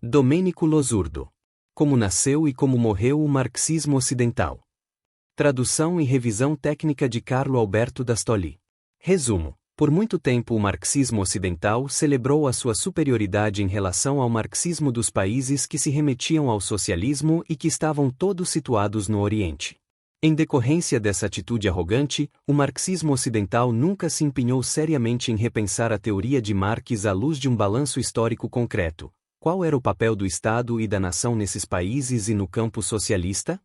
Domênico Losurdo. Como nasceu e como morreu o marxismo ocidental. Tradução e revisão técnica de Carlo Alberto D'Astoli. Resumo. Por muito tempo o marxismo ocidental celebrou a sua superioridade em relação ao marxismo dos países que se remetiam ao socialismo e que estavam todos situados no Oriente. Em decorrência dessa atitude arrogante, o marxismo ocidental nunca se empenhou seriamente em repensar a teoria de Marx à luz de um balanço histórico concreto. Qual era o papel do Estado e da nação nesses países e no campo socialista?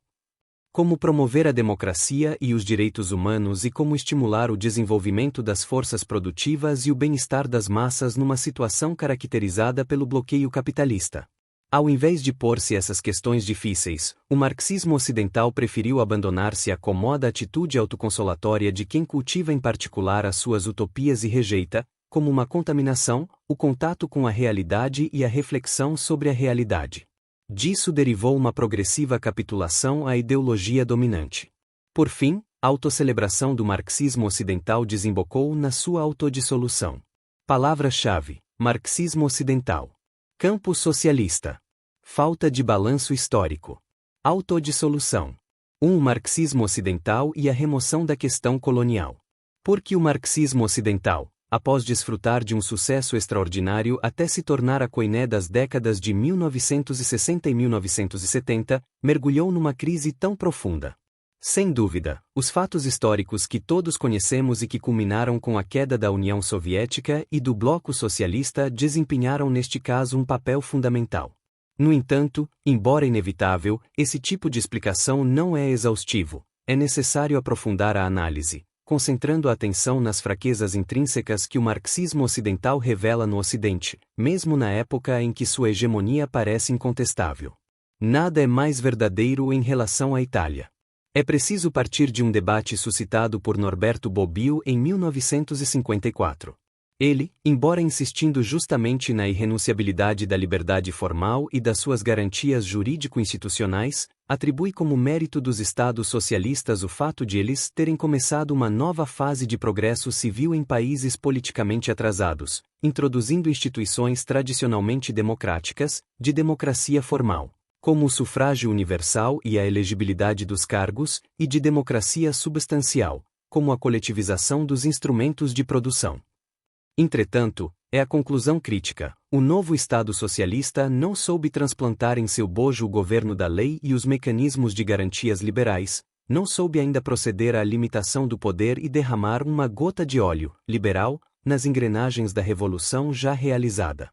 Como promover a democracia e os direitos humanos e como estimular o desenvolvimento das forças produtivas e o bem-estar das massas numa situação caracterizada pelo bloqueio capitalista. Ao invés de pôr-se essas questões difíceis, o marxismo ocidental preferiu abandonar-se à comoda atitude autoconsolatória de quem cultiva em particular as suas utopias e rejeita, como uma contaminação, o contato com a realidade e a reflexão sobre a realidade. Disso derivou uma progressiva capitulação à ideologia dominante. Por fim, a autocelebração do marxismo ocidental desembocou na sua autodissolução. Palavra-chave: marxismo ocidental. Campo socialista. Falta de balanço histórico. Autodissolução. O marxismo ocidental e a remoção da questão colonial. Porque o marxismo ocidental, após desfrutar de um sucesso extraordinário até se tornar a coiné das décadas de 1960 e 1970, mergulhou numa crise tão profunda. Sem dúvida, os fatos históricos que todos conhecemos e que culminaram com a queda da União Soviética e do Bloco Socialista desempenharam neste caso um papel fundamental. No entanto, embora inevitável, esse tipo de explicação não é exaustivo. É necessário aprofundar a análise, concentrando a atenção nas fraquezas intrínsecas que o marxismo ocidental revela no Ocidente, mesmo na época em que sua hegemonia parece incontestável. Nada é mais verdadeiro em relação à Itália. É preciso partir de um debate suscitado por Norberto Bobbio em 1954. Ele, embora insistindo justamente na irrenunciabilidade da liberdade formal e das suas garantias jurídico-institucionais, atribui como mérito dos Estados socialistas o fato de eles terem começado uma nova fase de progresso civil em países politicamente atrasados, introduzindo instituições tradicionalmente democráticas, de democracia formal, como o sufrágio universal e a elegibilidade dos cargos, e de democracia substancial, como a coletivização dos instrumentos de produção. Entretanto, é a conclusão crítica: o novo Estado socialista não soube transplantar em seu bojo o governo da lei e os mecanismos de garantias liberais, não soube ainda proceder à limitação do poder e derramar uma gota de óleo liberal nas engrenagens da revolução já realizada.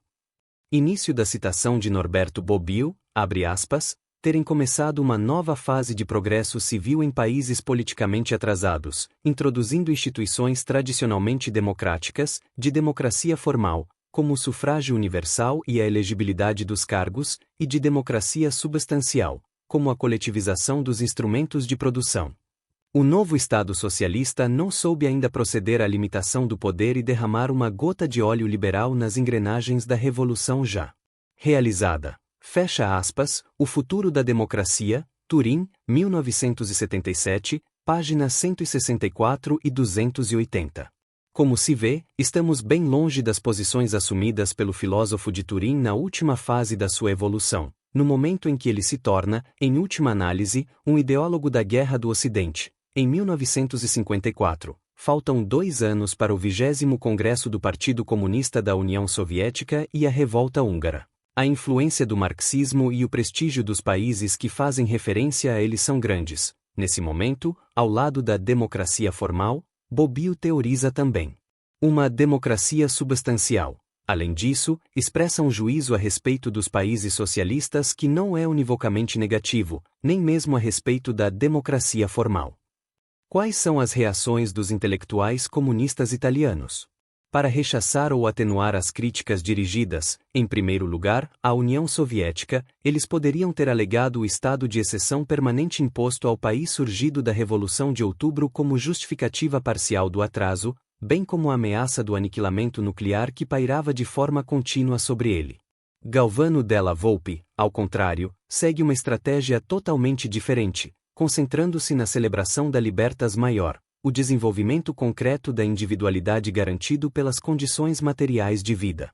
Início da citação de Norberto Bobbio, abre aspas, terem começado uma nova fase de progresso civil em países politicamente atrasados, introduzindo instituições tradicionalmente democráticas, de democracia formal, como o sufrágio universal e a elegibilidade dos cargos, e de democracia substancial, como a coletivização dos instrumentos de produção. O novo Estado socialista não soube ainda proceder à limitação do poder e derramar uma gota de óleo liberal nas engrenagens da revolução já realizada. Fecha aspas, O Futuro da Democracia, Turim, 1977, páginas 164 e 280. Como se vê, estamos bem longe das posições assumidas pelo filósofo de Turim na última fase da sua evolução, no momento em que ele se torna, em última análise, um ideólogo da Guerra do Ocidente. Em 1954, faltam 2 anos para o 20º Congresso do Partido Comunista da União Soviética e a Revolta Húngara. A influência do marxismo e o prestígio dos países que fazem referência a ele são grandes. Nesse momento, ao lado da democracia formal, Bobbio teoriza também uma democracia substancial. Além disso, expressa um juízo a respeito dos países socialistas que não é univocamente negativo, nem mesmo a respeito da democracia formal. Quais são as reações dos intelectuais comunistas italianos? Para rechaçar ou atenuar as críticas dirigidas, em primeiro lugar, à União Soviética, eles poderiam ter alegado o estado de exceção permanente imposto ao país surgido da Revolução de Outubro como justificativa parcial do atraso, bem como a ameaça do aniquilamento nuclear que pairava de forma contínua sobre ele. Galvano Della Volpe, ao contrário, segue uma estratégia totalmente diferente, concentrando-se na celebração da libertas maior, o desenvolvimento concreto da individualidade garantido pelas condições materiais de vida.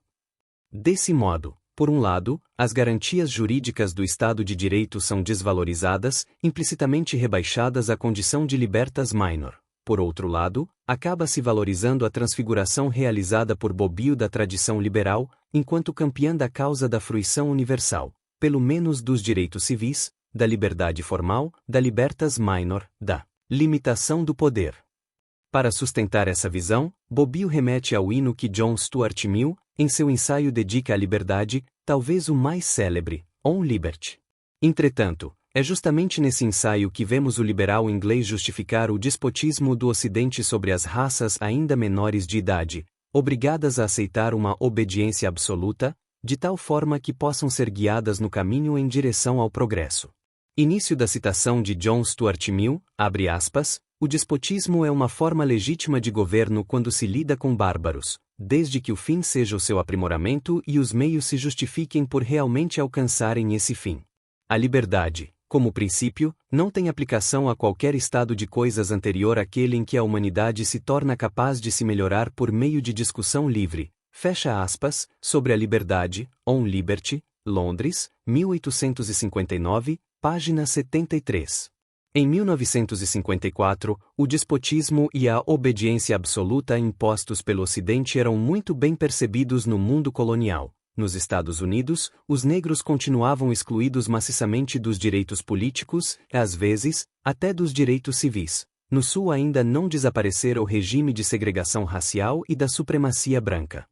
Desse modo, Por um lado, as garantias jurídicas do Estado de Direito são desvalorizadas, implicitamente rebaixadas à condição de libertas minor. Por outro lado, acaba-se valorizando a transfiguração realizada por Bobbio da tradição liberal, enquanto campeã da causa da fruição universal, pelo menos dos direitos civis, da liberdade formal, da libertas minor, da limitação do poder. Para sustentar essa visão, Bobbio remete ao hino que John Stuart Mill, em seu ensaio dedica à liberdade, talvez o mais célebre, On Liberty. Entretanto, é justamente nesse ensaio que vemos o liberal inglês justificar o despotismo do Ocidente sobre as raças ainda menores de idade, obrigadas a aceitar uma obediência absoluta, de tal forma que possam ser guiadas no caminho em direção ao progresso. Início da citação de John Stuart Mill, abre aspas, o despotismo é uma forma legítima de governo quando se lida com bárbaros, desde que o fim seja o seu aprimoramento e os meios se justifiquem por realmente alcançarem esse fim. A liberdade, como princípio, não tem aplicação a qualquer estado de coisas anterior àquele em que a humanidade se torna capaz de se melhorar por meio de discussão livre. Fecha aspas, sobre a liberdade, On Liberty, Londres, 1859, página 73. Em 1954, o despotismo e a obediência absoluta impostos pelo Ocidente eram muito bem percebidos no mundo colonial. Nos Estados Unidos, os negros continuavam excluídos maciçamente dos direitos políticos e, às vezes, até dos direitos civis. No Sul ainda não desaparecera o regime de segregação racial e da supremacia branca.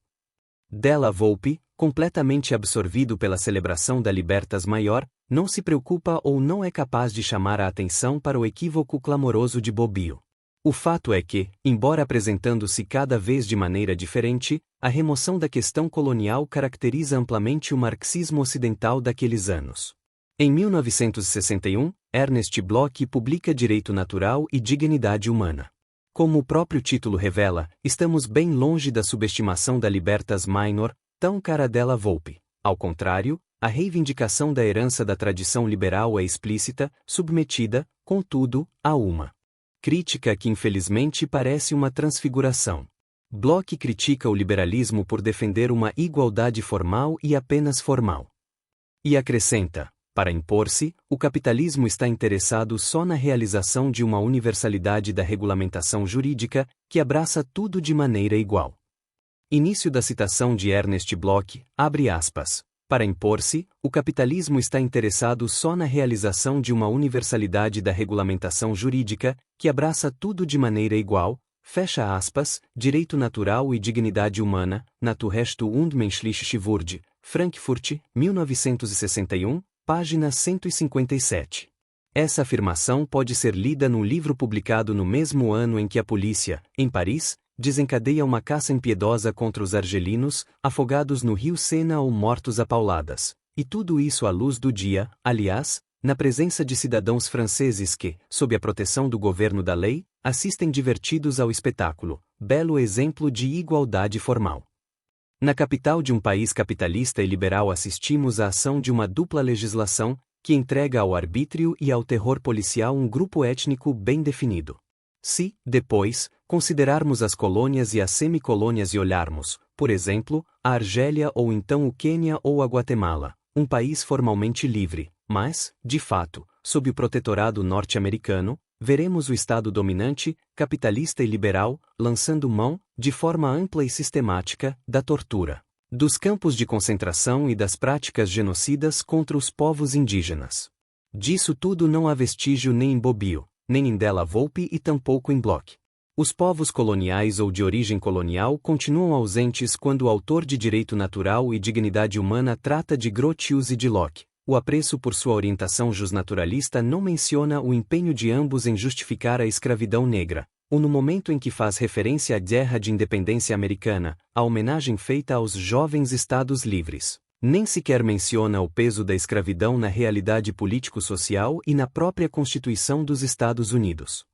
Della Volpe, completamente absorvido pela celebração da Libertas Maior, não se preocupa ou não é capaz de chamar a atenção para o equívoco clamoroso de Bobbio. O fato é que, embora apresentando-se cada vez de maneira diferente, a remoção da questão colonial caracteriza amplamente o marxismo ocidental daqueles anos. Em 1961, Ernest Bloch publica Direito Natural e Dignidade Humana. Como o próprio título revela, estamos bem longe da subestimação da libertas minor, tão cara Della Volpe. Ao contrário, a reivindicação da herança da tradição liberal é explícita, submetida, contudo, a uma crítica que infelizmente parece uma transfiguração. Bloch critica o liberalismo por defender uma igualdade formal e apenas formal. E acrescenta, para impor-se, o capitalismo está interessado só na realização de uma universalidade da regulamentação jurídica, que abraça tudo de maneira igual. Início da citação de Ernest Bloch, abre aspas. Para impor-se, o capitalismo está interessado só na realização de uma universalidade da regulamentação jurídica, que abraça tudo de maneira igual, fecha aspas, direito natural e dignidade humana, Naturrecht und menschliche Würde, Frankfurt, 1961, página 157. Essa afirmação pode ser lida num livro publicado no mesmo ano em que a polícia, em Paris, desencadeia uma caça impiedosa contra os argelinos, afogados no rio Sena ou mortos a pauladas. E tudo isso à luz do dia, aliás, na presença de cidadãos franceses que, sob a proteção do governo da lei, assistem divertidos ao espetáculo, belo exemplo de igualdade formal. Na capital de um país capitalista e liberal assistimos à ação de uma dupla legislação, que entrega ao arbítrio e ao terror policial um grupo étnico bem definido. Se, depois, considerarmos as colônias e as semicolônias e olharmos, por exemplo, a Argélia ou então o Quênia ou a Guatemala, um país formalmente livre, mas, de fato, sob o protetorado norte-americano, veremos o Estado dominante, capitalista e liberal, lançando mão, de forma ampla e sistemática, da tortura, dos campos de concentração e das práticas genocidas contra os povos indígenas. Disso tudo não há vestígio nem em Bobbio, nem em Della Volpe e tampouco em Bloch. Os povos coloniais ou de origem colonial continuam ausentes quando o autor de Direito Natural e Dignidade Humana trata de Grotius e de Locke. O apreço por sua orientação justnaturalista não menciona o empenho de ambos em justificar a escravidão negra, ou no momento em que faz referência à Guerra de Independência Americana, a homenagem feita aos jovens Estados livres. Nem sequer menciona o peso da escravidão na realidade político-social e na própria Constituição dos Estados Unidos.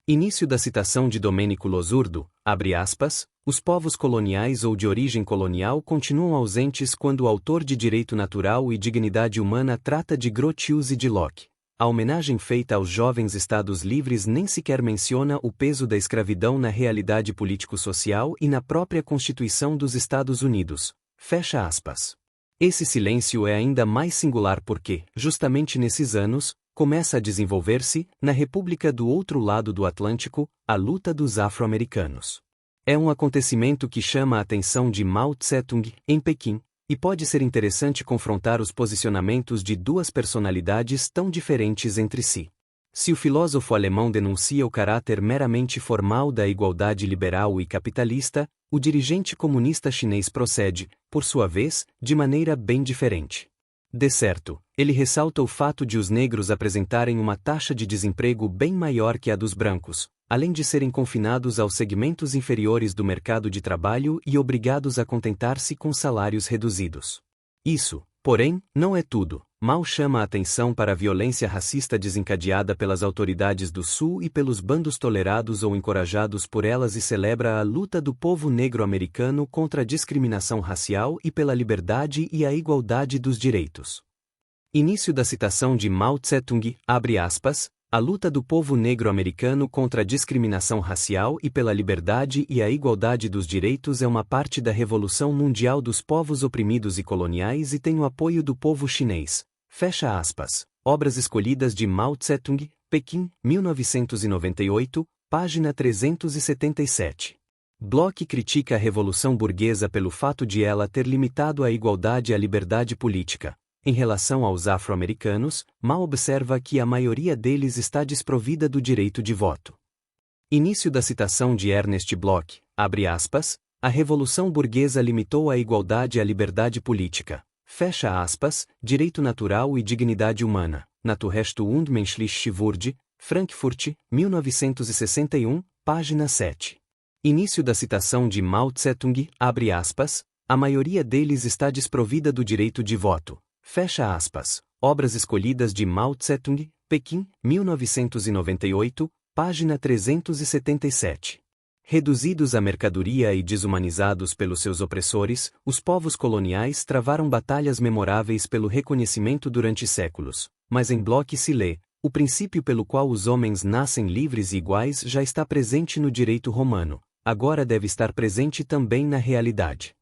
Início da citação de Domênico Losurdo, abre aspas, os povos coloniais ou de origem colonial continuam ausentes quando o autor de Direito Natural e Dignidade Humana trata de Grotius e de Locke. A homenagem feita aos jovens Estados livres nem sequer menciona o peso da escravidão na realidade político-social e na própria Constituição dos Estados Unidos. Fecha aspas. Esse silêncio é ainda mais singular porque, justamente nesses anos, começa a desenvolver-se, na República do outro lado do Atlântico, a luta dos afro-americanos. É um acontecimento que chama a atenção de Mao Tse-tung, em Pequim, e pode ser interessante confrontar os posicionamentos de duas personalidades tão diferentes entre si. Se o filósofo alemão denuncia o caráter meramente formal da igualdade liberal e capitalista, o dirigente comunista chinês procede, por sua vez, de maneira bem diferente. De certo, ele ressalta o fato de os negros apresentarem uma taxa de desemprego bem maior que a dos brancos, além de serem confinados aos segmentos inferiores do mercado de trabalho e obrigados a contentar-se com salários reduzidos. Isso, porém, não é tudo. Mao chama a atenção para a violência racista desencadeada pelas autoridades do Sul e pelos bandos tolerados ou encorajados por elas e celebra a luta do povo negro americano contra a discriminação racial e pela liberdade e a igualdade dos direitos. Início da citação de Mao Tse-tung, abre aspas, a luta do povo negro americano contra a discriminação racial e pela liberdade e a igualdade dos direitos é uma parte da Revolução Mundial dos Povos Oprimidos e Coloniais e tem o apoio do povo chinês. Fecha aspas. Obras escolhidas de Mao Tse-tung, Pequim, 1998, página 377. Bloch critica a Revolução Burguesa pelo fato de ela ter limitado a igualdade e a liberdade política. Em relação aos afro-americanos, Mao observa que a maioria deles está desprovida do direito de voto. Início da citação de Ernest Bloch, abre aspas, a Revolução Burguesa limitou a igualdade e a liberdade política. Fecha aspas, direito natural e dignidade humana. Naturrecht und menschliche Würde, Frankfurt, 1961, página 7. Início da citação de Mao Tse-tung, abre aspas, a maioria deles está desprovida do direito de voto. Fecha aspas. Obras escolhidas de Mao Tse-tung, Pequim, 1998, página 377. Reduzidos à mercadoria e desumanizados pelos seus opressores, os povos coloniais travaram batalhas memoráveis pelo reconhecimento durante séculos, mas em Bloch se lê, o princípio pelo qual os homens nascem livres e iguais já está presente no direito romano, agora deve estar presente também na realidade.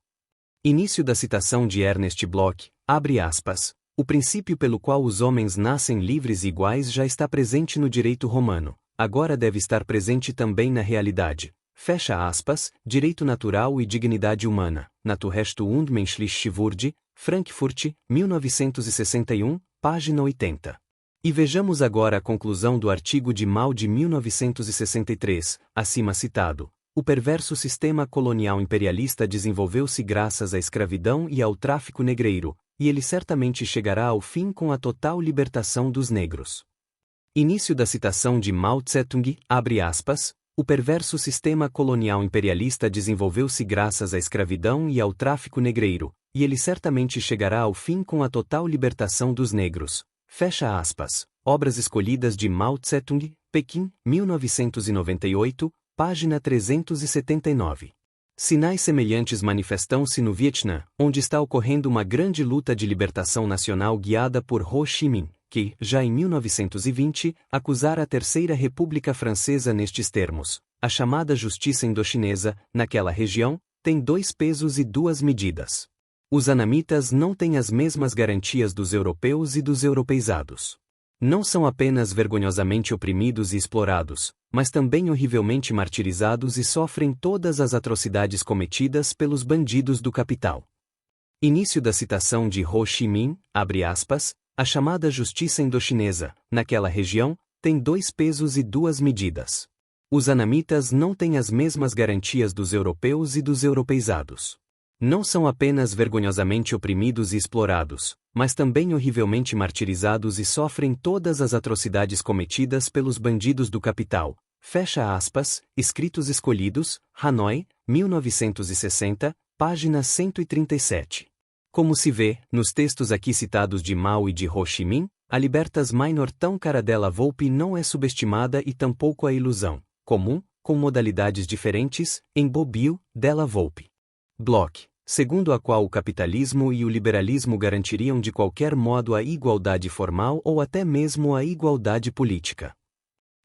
Início da citação de Ernest Bloch, abre aspas, o princípio pelo qual os homens nascem livres e iguais já está presente no direito romano, agora deve estar presente também na realidade. Fecha aspas, direito natural e dignidade humana, Naturrecht und menschliche Würde, Frankfurt, 1961, página 80. E vejamos agora a conclusão do artigo de Mao de 1963, acima citado. O perverso sistema colonial imperialista desenvolveu-se graças à escravidão e ao tráfico negreiro, e ele certamente chegará ao fim com a total libertação dos negros. Início da citação de Mao Tse-tung, abre aspas, o perverso sistema colonial imperialista desenvolveu-se graças à escravidão e ao tráfico negreiro, e ele certamente chegará ao fim com a total libertação dos negros. Fecha aspas. Obras escolhidas de Mao Tse-tung, Pequim, 1998, página 379. Sinais semelhantes manifestam-se no Vietnã, onde está ocorrendo uma grande luta de libertação nacional guiada por Ho Chi Minh, que, já em 1920, acusara a Terceira República Francesa nestes termos. A chamada justiça indochinesa, naquela região, tem 2 pesos e 2 medidas. Os anamitas não têm as mesmas garantias dos europeus e dos europeizados. Não são apenas vergonhosamente oprimidos e explorados, mas também horrivelmente martirizados e sofrem todas as atrocidades cometidas pelos bandidos do capital. Início da citação de Ho Chi Minh, abre aspas, a chamada justiça indochinesa, naquela região, tem 2 pesos e 2 medidas. Os anamitas não têm as mesmas garantias dos europeus e dos europeizados. Não são apenas vergonhosamente oprimidos e explorados, mas também horrivelmente martirizados e sofrem todas as atrocidades cometidas pelos bandidos do capital. Fecha aspas, escritos escolhidos, Hanoi, 1960, página 137. Como se vê, nos textos aqui citados de Mao e de Ho Chi Minh, a libertas minor tão cara della Volpe não é subestimada e tampouco a ilusão, comum, com modalidades diferentes, em Bobbio, della Volpe. Bloch, segundo a qual o capitalismo e o liberalismo garantiriam de qualquer modo a igualdade formal ou até mesmo a igualdade política.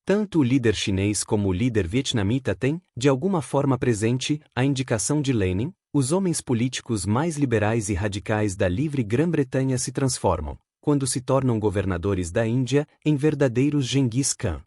Tanto o líder chinês como o líder vietnamita têm, de alguma forma presente, a indicação de Lenin, Os homens políticos mais liberais e radicais da livre Grã-Bretanha se transformam, quando se tornam governadores da Índia, em verdadeiros Genghis Khan.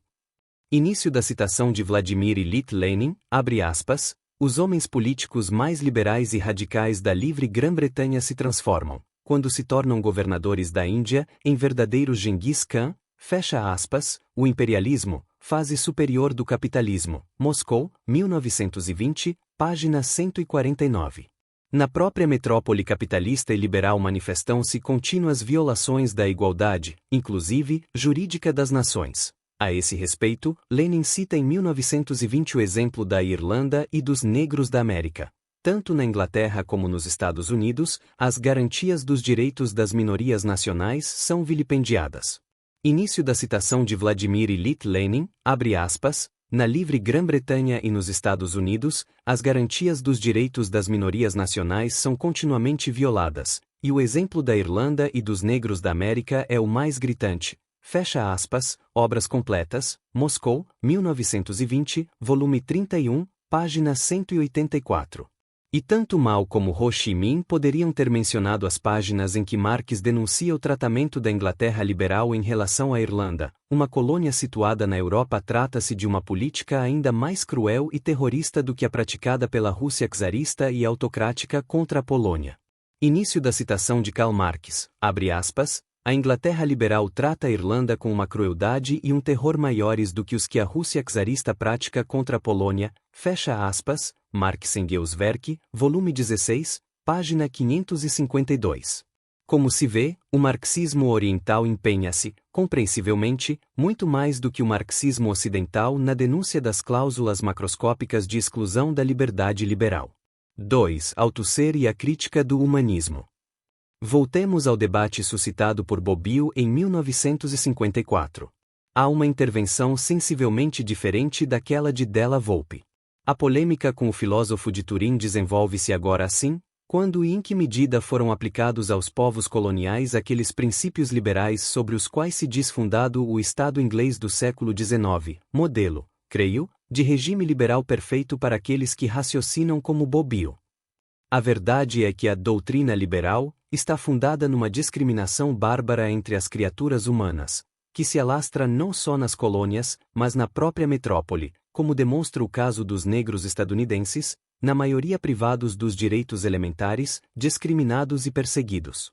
Início da citação de Vladimir Ilyich Lenin, abre aspas, os homens políticos mais liberais e radicais da livre Grã-Bretanha se transformam, quando se tornam governadores da Índia, em verdadeiros Genghis Khan, fecha aspas, o imperialismo, fase superior do capitalismo, Moscou, 1920, página 149. Na própria metrópole capitalista e liberal manifestam-se contínuas violações da igualdade, inclusive, jurídica das nações. A esse respeito, Lenin cita em 1920 o exemplo da Irlanda e dos negros da América. Tanto na Inglaterra como nos Estados Unidos, as garantias dos direitos das minorias nacionais são vilipendiadas. Início da citação de Vladimir Ilyich Lenin, abre aspas, na livre Grã-Bretanha e nos Estados Unidos, as garantias dos direitos das minorias nacionais são continuamente violadas, e o exemplo da Irlanda e dos negros da América é o mais gritante. Fecha aspas, obras completas, Moscou, 1920, volume 31, página 184. E tanto Mao como Ho Chi Minh poderiam ter mencionado as páginas em que Marx denuncia o tratamento da Inglaterra liberal em relação à Irlanda, uma colônia situada na Europa. Trata-se de uma política ainda mais cruel e terrorista do que a praticada pela Rússia czarista e autocrática contra a Polônia. Início da citação de Karl Marx, abre aspas, a Inglaterra liberal trata a Irlanda com uma crueldade e um terror maiores do que os que a Rússia czarista pratica contra a Polônia, fecha aspas, Marx Engels Werk, volume 16, página 552. Como se vê, o marxismo oriental empenha-se, compreensivelmente, muito mais do que o marxismo ocidental na denúncia das cláusulas macroscópicas de exclusão da liberdade liberal. 2. Althusser e a crítica do humanismo. Voltemos ao debate suscitado por Bobbio em 1954. Há uma intervenção sensivelmente diferente daquela de Della Volpe. A polêmica com o filósofo de Turim desenvolve-se agora assim, quando e em que medida foram aplicados aos povos coloniais aqueles princípios liberais sobre os quais se diz fundado o Estado inglês do século XIX, modelo, creio, de regime liberal perfeito para aqueles que raciocinam como Bobbio. A verdade é que a doutrina liberal está fundada numa discriminação bárbara entre as criaturas humanas, que se alastra não só nas colônias, mas na própria metrópole, como demonstra o caso dos negros estadunidenses, na maioria privados dos direitos elementares, discriminados e perseguidos.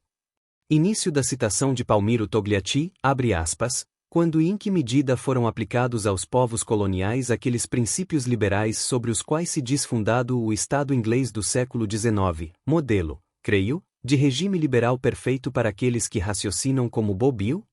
Início da citação de Palmiro Togliatti, abre aspas, quando e em que medida foram aplicados aos povos coloniais aqueles princípios liberais sobre os quais se diz fundado o Estado inglês do século XIX, modelo, creio, de regime liberal perfeito para aqueles que raciocinam como Bobbio?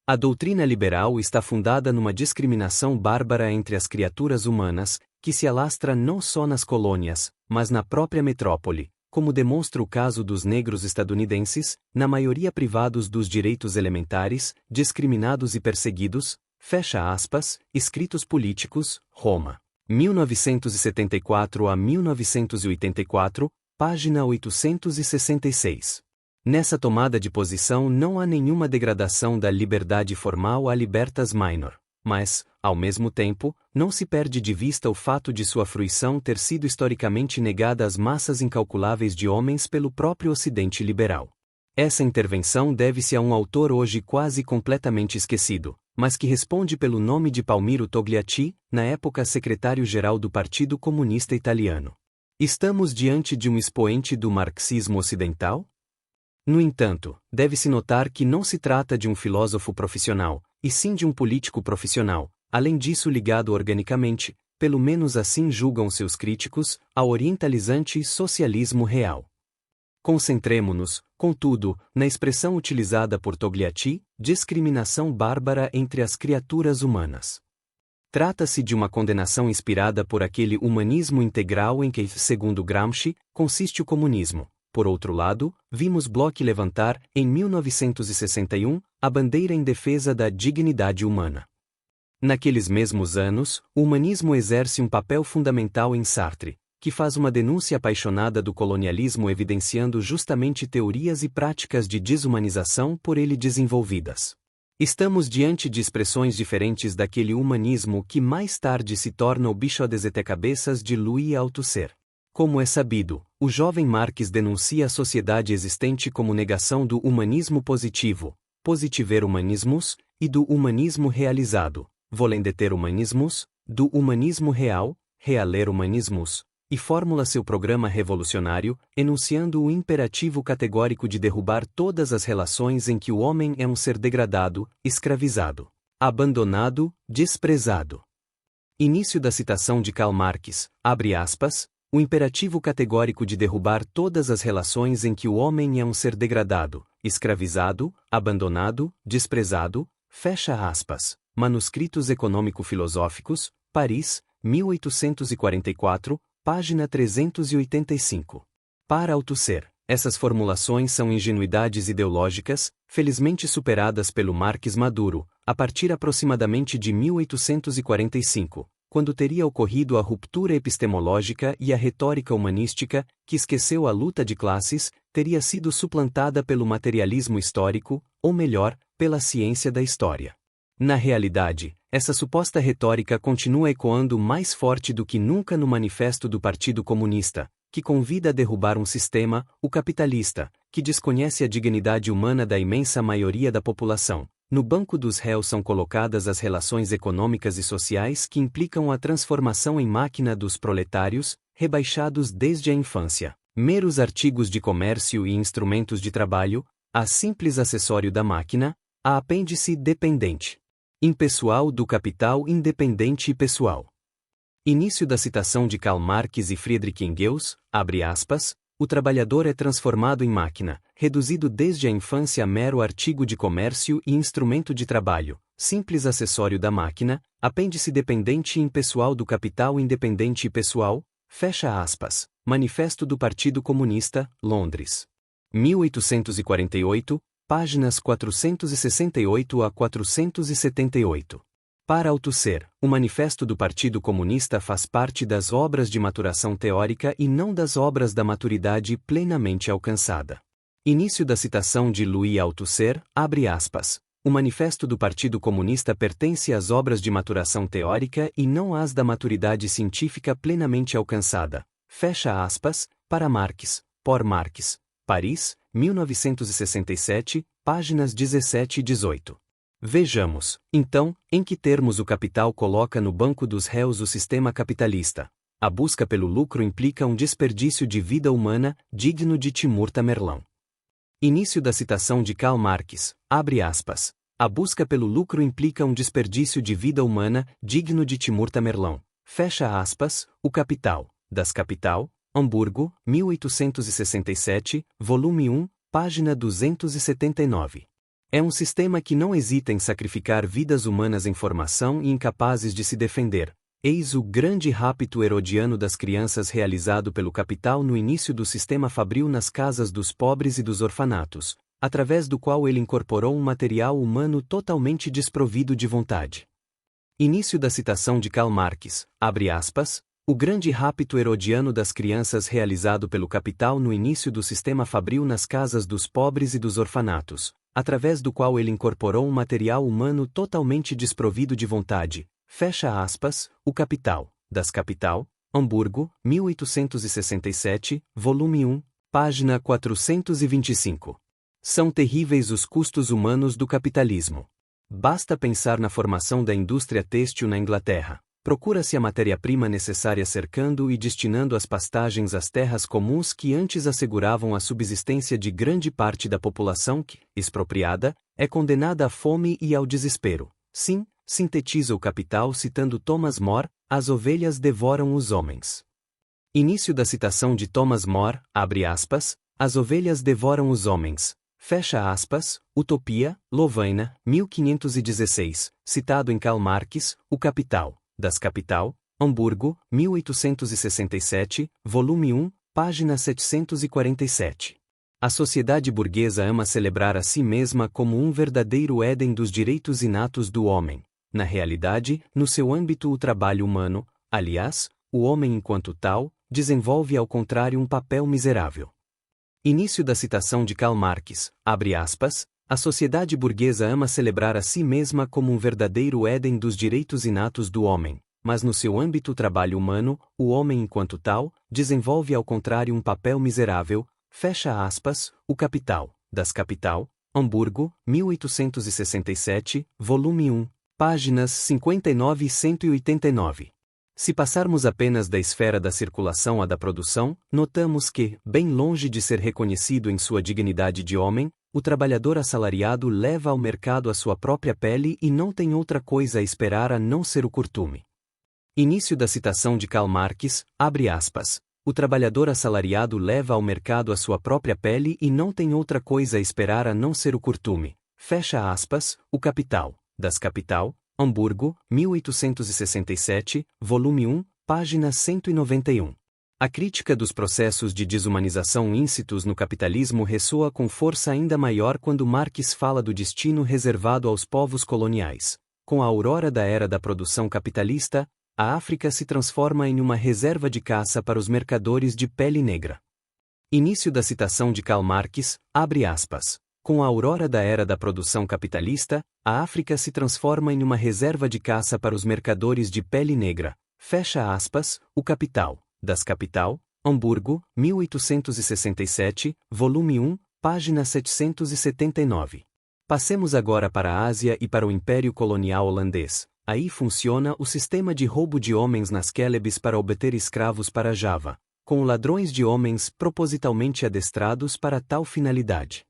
A doutrina liberal está fundada numa discriminação bárbara entre as criaturas humanas, que se alastra não só nas colônias, mas na própria metrópole, como demonstra o caso dos negros estadunidenses, na maioria privados dos direitos elementares, discriminados e perseguidos, fecha aspas, Escritos Políticos, Roma. 1974 a 1984, página 866. Nessa tomada de posição não há nenhuma degradação da liberdade formal à libertas minor, mas, ao mesmo tempo, não se perde de vista o fato de sua fruição ter sido historicamente negada às massas incalculáveis de homens pelo próprio Ocidente liberal. Essa intervenção deve-se a um autor hoje quase completamente esquecido, mas que responde pelo nome de Palmiro Togliatti, na época secretário-geral do Partido Comunista Italiano. Estamos diante de um expoente do marxismo ocidental? No entanto, deve-se notar que não se trata de um filósofo profissional, e sim de um político profissional, além disso ligado organicamente, pelo menos assim julgam seus críticos, ao orientalizante socialismo real. Concentremo-nos, contudo, na expressão utilizada por Togliatti, discriminação bárbara entre as criaturas humanas. Trata-se de uma condenação inspirada por aquele humanismo integral em que, segundo Gramsci, consiste o comunismo. Por outro lado, vimos Bloch levantar, em 1961, a bandeira em defesa da dignidade humana. Naqueles mesmos anos, o humanismo exerce um papel fundamental em Sartre, que faz uma denúncia apaixonada do colonialismo evidenciando justamente teorias e práticas de desumanização por ele desenvolvidas. Estamos diante de expressões diferentes daquele humanismo que mais tarde se torna o bicho des cabeças de Louis Althusser. Como é sabido, o jovem Marx denuncia a sociedade existente como negação do humanismo positivo, positiver humanismus, e do humanismo realizado, volendeter humanismus, do humanismo real, realer humanismus, e formula seu programa revolucionário, enunciando o imperativo categórico de derrubar todas as relações em que o homem é um ser degradado, escravizado, abandonado, desprezado. Início da citação de Karl Marx, abre aspas, o imperativo categórico de derrubar todas as relações em que o homem é um ser degradado, escravizado, abandonado, desprezado, fecha aspas. Manuscritos Econômico-Filosóficos, Paris, 1844, página 385. Para Althusser, essas formulações são ingenuidades ideológicas, felizmente superadas pelo Marx maduro, a partir aproximadamente de 1845, quando teria ocorrido a ruptura epistemológica e a retórica humanística, que esqueceu a luta de classes, teria sido suplantada pelo materialismo histórico, ou melhor, pela ciência da história. Na realidade, essa suposta retórica continua ecoando mais forte do que nunca no Manifesto do Partido Comunista, que convida a derrubar um sistema, o capitalista, que desconhece a dignidade humana da imensa maioria da população. No banco dos réus são colocadas as relações econômicas e sociais que implicam a transformação em máquina dos proletários, rebaixados desde a infância, meros artigos de comércio e instrumentos de trabalho, a simples acessório da máquina, a apêndice dependente. Impessoal do capital independente e pessoal. Início da citação de Karl Marx e Friedrich Engels, abre aspas, o trabalhador é transformado em máquina, reduzido desde a infância a mero artigo de comércio e instrumento de trabalho, simples acessório da máquina, apêndice dependente e impessoal do capital independente e pessoal, fecha aspas. Manifesto do Partido Comunista, Londres. 1848, páginas 468 a 478. Para Althusser, o Manifesto do Partido Comunista faz parte das obras de maturação teórica e não das obras da maturidade plenamente alcançada. Início da citação de Louis Althusser, abre aspas. O Manifesto do Partido Comunista pertence às obras de maturação teórica e não às da maturidade científica plenamente alcançada. Fecha aspas, para Marx, por Marx. Paris, 1967, páginas 17 e 18. Vejamos, então, em que termos o capital coloca no banco dos réus o sistema capitalista. A busca pelo lucro implica um desperdício de vida humana, digno de Timur Tamerlão. Início da citação de Karl Marx, abre aspas. A busca pelo lucro implica um desperdício de vida humana, digno de Timur Tamerlão. Fecha aspas, o Capital, das Capital, Hamburgo, 1867, volume 1, página 279. É um sistema que não hesita em sacrificar vidas humanas em formação e incapazes de se defender. Eis o grande rapto herodiano das crianças realizado pelo capital no início do sistema fabril nas casas dos pobres e dos orfanatos, através do qual ele incorporou um material humano totalmente desprovido de vontade. Início da citação de Karl Marx, abre aspas, o grande rapto herodiano das crianças realizado pelo capital no início do sistema fabril nas casas dos pobres e dos orfanatos, através do qual ele incorporou um material humano totalmente desprovido de vontade, fecha aspas, o Capital, das Capital, Hamburgo, 1867, volume 1, página 425. São terríveis os custos humanos do capitalismo. Basta pensar na formação da indústria têxtil na Inglaterra. Procura-se a matéria-prima necessária cercando e destinando as pastagens às terras comuns que antes asseguravam a subsistência de grande parte da população que, expropriada, é condenada à fome e ao desespero. Sim, sintetiza o Capital citando Thomas More, as ovelhas devoram os homens. Início da citação de Thomas More, abre aspas, as ovelhas devoram os homens, fecha aspas, Utopia, Lovaina, 1516, citado em Karl Marx, o Capital, das Capital, Hamburgo, 1867, volume 1, página 747. A sociedade burguesa ama celebrar a si mesma como um verdadeiro Éden dos direitos inatos do homem. Na realidade, no seu âmbito o trabalho humano, aliás, o homem enquanto tal, desenvolve ao contrário um papel miserável. Início da citação de Karl Marx, abre aspas, a sociedade burguesa ama celebrar a si mesma como um verdadeiro Éden dos direitos inatos do homem. mas no seu âmbito trabalho humano, o homem enquanto tal, desenvolve ao contrário um papel miserável, fecha aspas, o Capital, das Capital, Hamburgo, 1867, volume 1, páginas 59 e 189. Se passarmos apenas da esfera da circulação à da produção, notamos que, bem longe de ser reconhecido em sua dignidade de homem, o trabalhador assalariado leva ao mercado a sua própria pele e não tem outra coisa a esperar a não ser o curtume. Início da citação de Karl Marx, abre aspas. O trabalhador assalariado leva ao mercado a sua própria pele e não tem outra coisa a esperar a não ser o curtume. Fecha aspas, o Capital, das Capital, Hamburgo, 1867, volume 1, página 191. A crítica dos processos de desumanização íncitos no capitalismo ressoa com força ainda maior quando Marx fala do destino reservado aos povos coloniais. Com a aurora da era da produção capitalista, a África se transforma em uma reserva de caça para os mercadores de pele negra. Início da citação de Karl Marx, abre aspas. Com a aurora da era da produção capitalista, a África se transforma em uma reserva de caça para os mercadores de pele negra. Fecha aspas, o Capital, das Capital, Hamburgo, 1867, volume 1, página 779. Passemos agora para a Ásia e para o Império Colonial Holandês. Aí funciona o sistema de roubo de homens nas Celebes para obter escravos para Java, com ladrões de homens propositalmente adestrados para tal finalidade.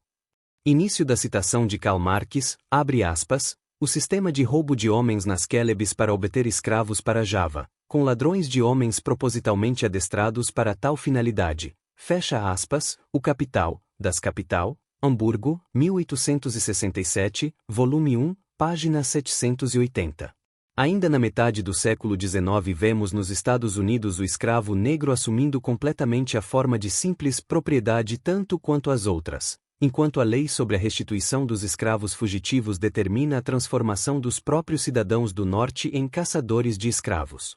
Início da citação de Karl Marx, abre aspas, o sistema de roubo de homens nas Celebes para obter escravos para Java, com ladrões de homens propositalmente adestrados para tal finalidade, fecha aspas, o Capital, das Capital, Hamburgo, 1867, volume 1, página 780. Ainda na metade do século XIX vemos nos Estados Unidos o escravo negro assumindo completamente a forma de simples propriedade tanto quanto as outras. Enquanto a lei sobre a restituição dos escravos fugitivos determina a transformação dos próprios cidadãos do Norte em caçadores de escravos.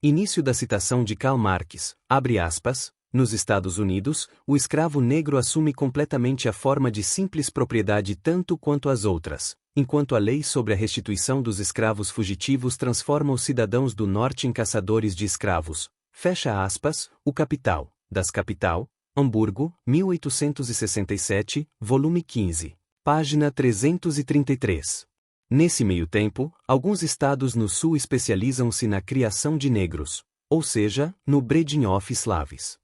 Início da citação de Karl Marx, abre aspas, nos Estados Unidos, o escravo negro assume completamente a forma de simples propriedade tanto quanto as outras, enquanto a lei sobre a restituição dos escravos fugitivos transforma os cidadãos do Norte em caçadores de escravos. Fecha aspas, o Capital, das Capital, Hamburgo, 1867, volume 15, página 333. Nesse meio tempo, alguns estados no sul especializam-se na criação de negros, ou seja, no breeding of slaves.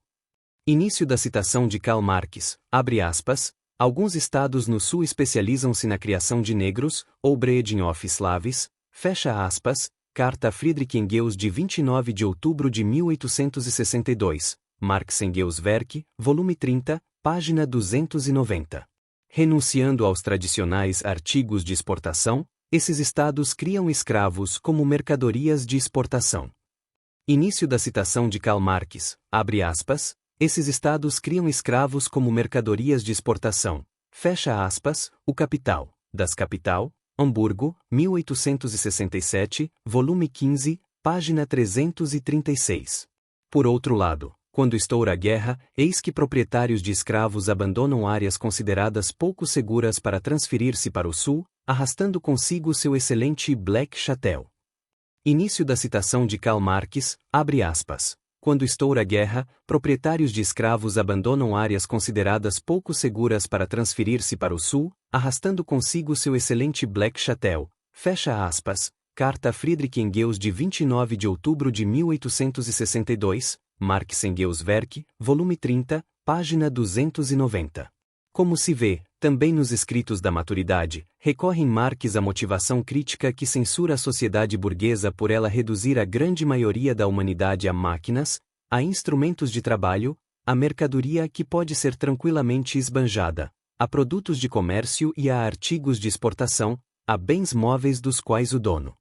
Início da citação de Karl Marx, abre aspas, alguns estados no sul especializam-se na criação de negros, ou breeding of slaves, fecha aspas, carta a Friedrich Engels de 29 de outubro de 1862. Marx Engels Werk, volume 30, página 290. Renunciando aos tradicionais artigos de exportação, esses estados criam escravos como mercadorias de exportação. Início da citação de Karl Marx, abre aspas, esses estados criam escravos como mercadorias de exportação, fecha aspas, o Capital, das Capital, Hamburgo, 1867, volume 15, página 336. Por outro lado, quando estoura a guerra, eis que proprietários de escravos abandonam áreas consideradas pouco seguras para transferir-se para o sul, arrastando consigo seu excelente Black Chattel. Início da citação de Karl Marx, abre aspas. Quando estoura a guerra, proprietários de escravos abandonam áreas consideradas pouco seguras para transferir-se para o sul, arrastando consigo seu excelente Black Chattel. Fecha aspas. Carta a Friedrich Engels de 29 de outubro de 1862, Marx Engels Werk, volume 30, página 290. Como se vê, também nos escritos da maturidade, recorre em Marx à motivação crítica que censura a sociedade burguesa por ela reduzir a grande maioria da humanidade a máquinas, a instrumentos de trabalho, a mercadoria que pode ser tranquilamente esbanjada, a produtos de comércio e a artigos de exportação, a bens móveis dos quais o dono.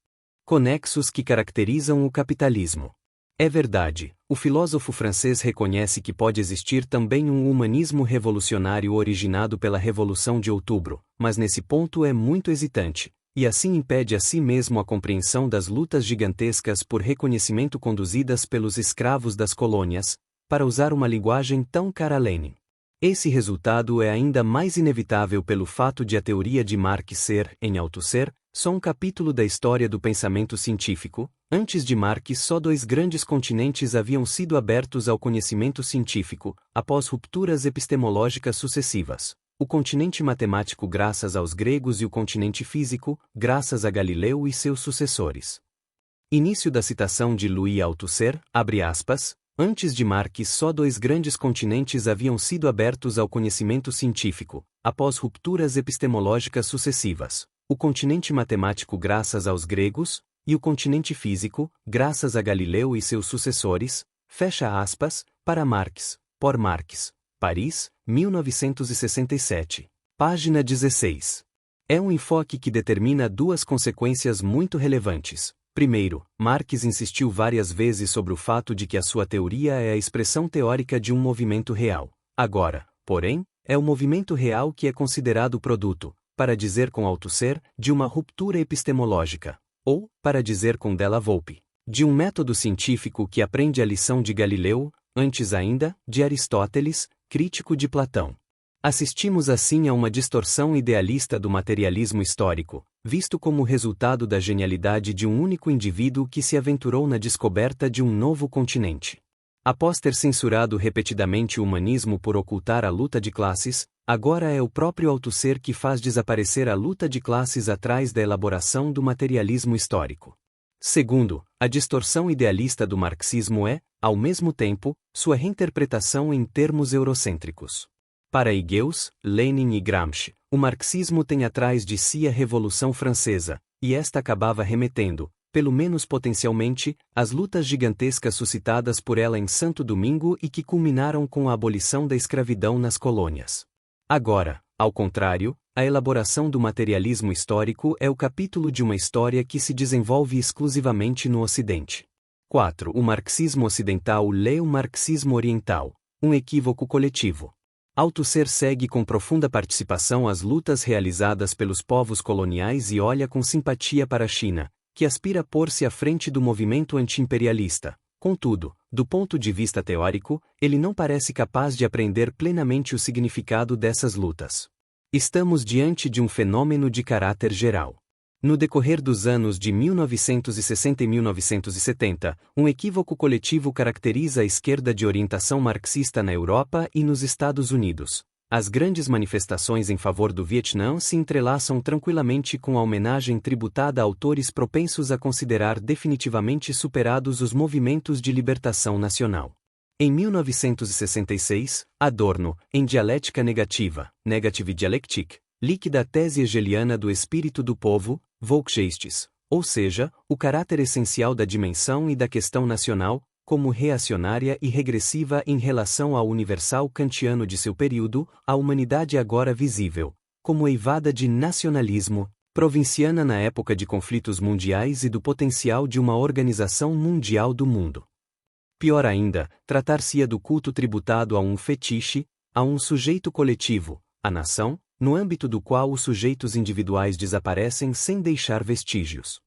Conexos que caracterizam o capitalismo. É verdade, o filósofo francês reconhece que pode existir também um humanismo revolucionário originado pela Revolução de Outubro, mas nesse ponto é muito hesitante, e assim impede a si mesmo a compreensão das lutas gigantescas por reconhecimento conduzidas pelos escravos das colônias, para usar uma linguagem tão cara a Lenin. Esse resultado é ainda mais inevitável pelo fato de a teoria de Marx ser, em alto ser, só um capítulo da história do pensamento científico, Antes de Marx, só 2 grandes continentes haviam sido abertos ao conhecimento científico, após rupturas epistemológicas sucessivas: o continente matemático graças aos gregos e o continente físico, graças a Galileu e seus sucessores. Início da citação de Louis Althusser, abre aspas. Antes de Marx, só 2 grandes continentes haviam sido abertos ao conhecimento científico, após rupturas epistemológicas sucessivas: o continente matemático graças aos gregos, e o continente físico, graças a Galileu e seus sucessores, fecha aspas, para Marx, por Marx. Paris, 1967. Página 16. É um enfoque que determina 2 consequências muito relevantes. Primeiro, Marx insistiu várias vezes sobre o fato de que a sua teoria é a expressão teórica de um movimento real. Agora, porém, é o movimento real que é considerado produto, para dizer com Althusser, de uma ruptura epistemológica, ou, para dizer com Della Volpe, de um método científico que aprende a lição de Galileu, antes ainda, de Aristóteles, crítico de Platão. Assistimos assim a uma distorção idealista do materialismo histórico, visto como resultado da genialidade de um único indivíduo que se aventurou na descoberta de um novo continente. Após ter censurado repetidamente o humanismo por ocultar a luta de classes, agora é o próprio Althusser que faz desaparecer a luta de classes atrás da elaboração do materialismo histórico. Segundo, a distorção idealista do marxismo é, ao mesmo tempo, sua reinterpretação em termos eurocêntricos. Para Engels, Lenin e Gramsci, o marxismo tem atrás de si a Revolução Francesa, e esta acabava remetendo, pelo menos potencialmente, às lutas gigantescas suscitadas por ela em Santo Domingo e que culminaram com a abolição da escravidão nas colônias. Agora, ao contrário, a elaboração do materialismo histórico é o capítulo de uma história que se desenvolve exclusivamente no Ocidente. 4. O marxismo ocidental lê o marxismo oriental, um equívoco coletivo. Althusser segue com profunda participação as lutas realizadas pelos povos coloniais e olha com simpatia para a China, que aspira a pôr-se à frente do movimento anti-imperialista. Contudo, do ponto de vista teórico, ele não parece capaz de apreender plenamente o significado dessas lutas. Estamos diante de um fenômeno de caráter geral. No decorrer dos anos de 1960 e 1970, um equívoco coletivo caracteriza a esquerda de orientação marxista na Europa e nos Estados Unidos. As grandes manifestações em favor do Vietnã se entrelaçam tranquilamente com a homenagem tributada a autores propensos a considerar definitivamente superados os movimentos de libertação nacional. Em 1966, Adorno, em Dialética Negativa, Negative Dialectic, líquida a tese hegeliana do espírito do povo, Volksgeistes, ou seja, o caráter essencial da dimensão e da questão nacional, como reacionária e regressiva em relação ao universal kantiano de seu período, a humanidade agora visível, como eivada de nacionalismo, provinciana na época de conflitos mundiais e do potencial de uma organização mundial do mundo. Pior ainda, tratar-se-ia do culto tributado a um fetiche, a um sujeito coletivo, a nação, no âmbito do qual os sujeitos individuais desaparecem sem deixar vestígios.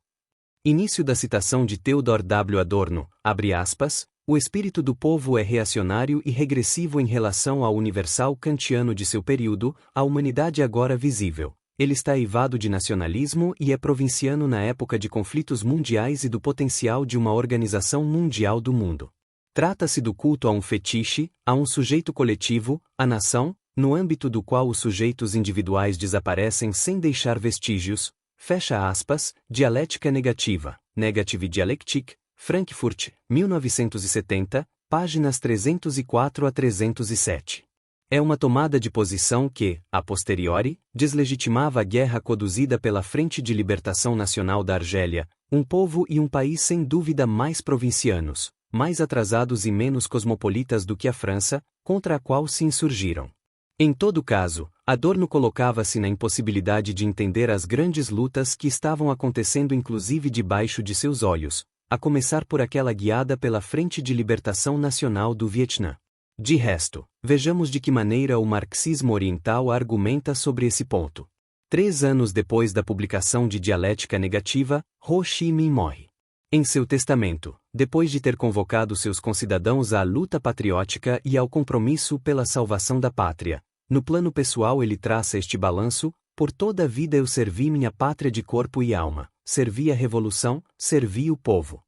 Início da citação de Theodor W. Adorno, abre aspas, o espírito do povo é reacionário e regressivo em relação ao universal kantiano de seu período, a humanidade agora visível. Ele está eivado de nacionalismo e é provinciano na época de conflitos mundiais e do potencial de uma organização mundial do mundo. Trata-se do culto a um fetiche, a um sujeito coletivo, a nação, no âmbito do qual os sujeitos individuais desaparecem sem deixar vestígios, fecha aspas, Dialética Negativa, Negative Dialectic, Frankfurt, 1970, páginas 304 a 307. É uma tomada de posição que, a posteriori, deslegitimava a guerra conduzida pela Frente de Libertação Nacional da Argélia, um povo e um país sem dúvida mais provincianos, mais atrasados e menos cosmopolitas do que a França, contra a qual se insurgiram. Em todo caso, Adorno colocava-se na impossibilidade de entender as grandes lutas que estavam acontecendo inclusive debaixo de seus olhos, a começar por aquela guiada pela Frente de Libertação Nacional do Vietnã. De resto, vejamos de que maneira o marxismo oriental argumenta sobre esse ponto. 3 anos depois da publicação de Dialética Negativa, Ho Chi Minh morre. Em seu testamento, depois de ter convocado seus concidadãos à luta patriótica e ao compromisso pela salvação da pátria, no plano pessoal ele traça este balanço: por toda a vida eu servi minha pátria de corpo e alma, servi a revolução, servi o povo.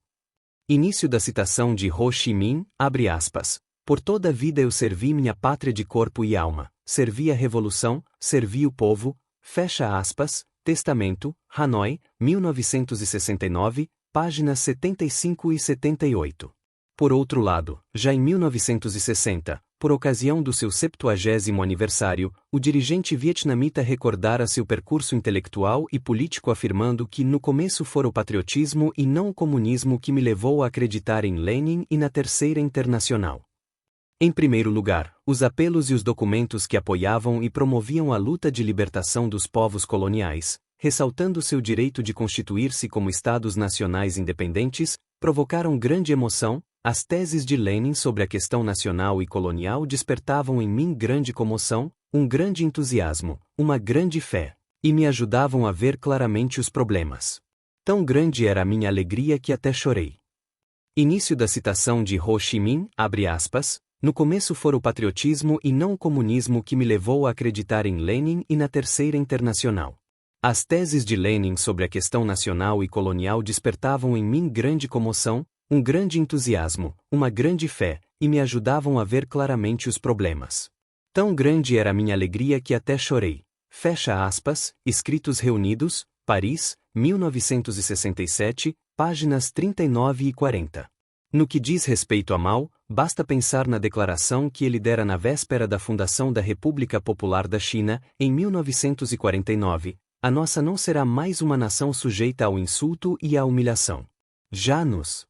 Início da citação de Ho Chi Minh, abre aspas. Por toda a vida eu servi minha pátria de corpo e alma, servi a revolução, servi o povo, fecha aspas, Testamento, Hanoi, 1969, páginas 75 e 78. Por outro lado, já em 1960, por ocasião do seu 70º aniversário, o dirigente vietnamita recordara seu percurso intelectual e político afirmando que no começo fora o patriotismo e não o comunismo que me levou a acreditar em Lenin e na Terceira Internacional. Em primeiro lugar, os apelos e os documentos que apoiavam e promoviam a luta de libertação dos povos coloniais, ressaltando seu direito de constituir-se como estados nacionais independentes, provocaram grande emoção. As teses de Lenin sobre a questão nacional e colonial despertavam em mim grande comoção, um grande entusiasmo, uma grande fé, e me ajudavam a ver claramente os problemas. Tão grande era a minha alegria que até chorei. Início da citação de Ho Chi Minh, abre aspas, no começo fora o patriotismo e não o comunismo que me levou a acreditar em Lenin e na Terceira Internacional. As teses de Lenin sobre a questão nacional e colonial despertavam em mim grande comoção, um grande entusiasmo, uma grande fé, e me ajudavam a ver claramente os problemas. Tão grande era a minha alegria que até chorei. Fecha aspas, Escritos Reunidos, Paris, 1967, páginas 39 e 40. No que diz respeito a Mao, basta pensar na declaração que ele dera na véspera da fundação da República Popular da China, em 1949, a nossa não será mais uma nação sujeita ao insulto e à humilhação. Já nos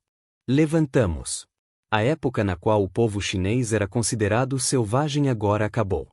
levantamos. A época na qual o povo chinês era considerado selvagem agora acabou.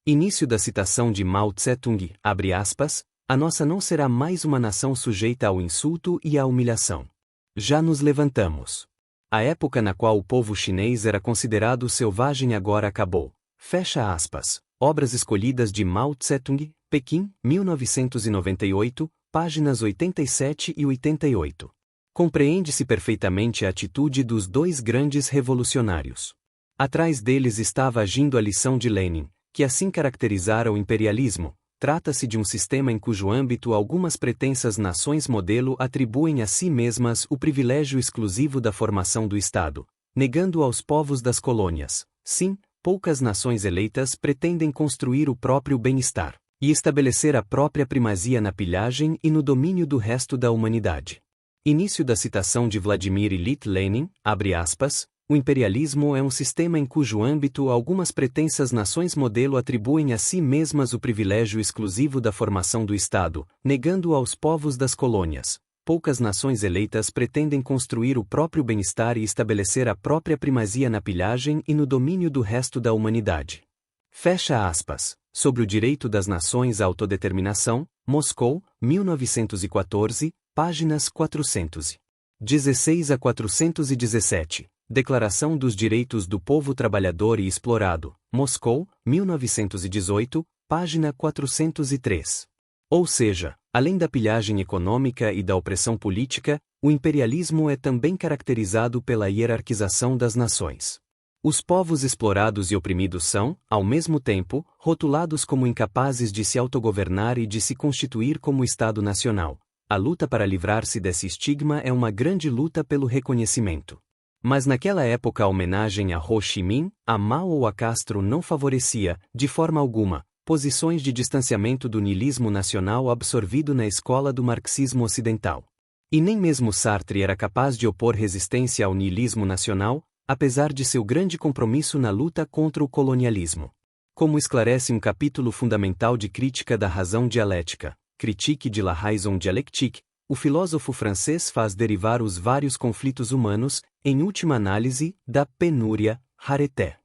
Início da citação de Mao Tse-tung, abre aspas, a nossa não será mais uma nação sujeita ao insulto e à humilhação. Já nos levantamos. A época na qual o povo chinês era considerado selvagem agora acabou. Fecha aspas. Obras escolhidas de Mao Tse-tung, Pequim, 1998, páginas 87 e 88. Compreende-se perfeitamente a atitude dos dois grandes revolucionários. Atrás deles estava agindo a lição de Lenin, que assim caracterizara o imperialismo. Trata-se de um sistema em cujo âmbito algumas pretensas nações modelo atribuem a si mesmas o privilégio exclusivo da formação do Estado, negando aos povos das colônias. Sim, poucas nações eleitas pretendem construir o próprio bem-estar e estabelecer a própria primazia na pilhagem e no domínio do resto da humanidade. Início da citação de Vladimir Ilyich Lenin, abre aspas, o imperialismo é um sistema em cujo âmbito algumas pretensas nações modelo atribuem a si mesmas o privilégio exclusivo da formação do Estado, negando aos povos das colônias. Poucas nações eleitas pretendem construir o próprio bem-estar e estabelecer a própria primazia na pilhagem e no domínio do resto da humanidade. Fecha aspas. Sobre o direito das nações à autodeterminação, Moscou, 1914, páginas 416 a 417. Declaração dos Direitos do Povo Trabalhador e Explorado, Moscou, 1918, página 403. Ou seja, além da pilhagem econômica e da opressão política, o imperialismo é também caracterizado pela hierarquização das nações. Os povos explorados e oprimidos são, ao mesmo tempo, rotulados como incapazes de se autogovernar e de se constituir como Estado nacional. A luta para livrar-se desse estigma é uma grande luta pelo reconhecimento. Mas naquela época a homenagem a Ho Chi Minh, a Mao ou a Castro não favorecia, de forma alguma, posições de distanciamento do niilismo nacional absorvido na escola do marxismo ocidental. E nem mesmo Sartre era capaz de opor resistência ao niilismo nacional, apesar de seu grande compromisso na luta contra o colonialismo. Como esclarece um capítulo fundamental de Crítica da Razão Dialética, Critique de la Raison Dialectique, o filósofo francês faz derivar os vários conflitos humanos, em última análise, da penúria, rareté.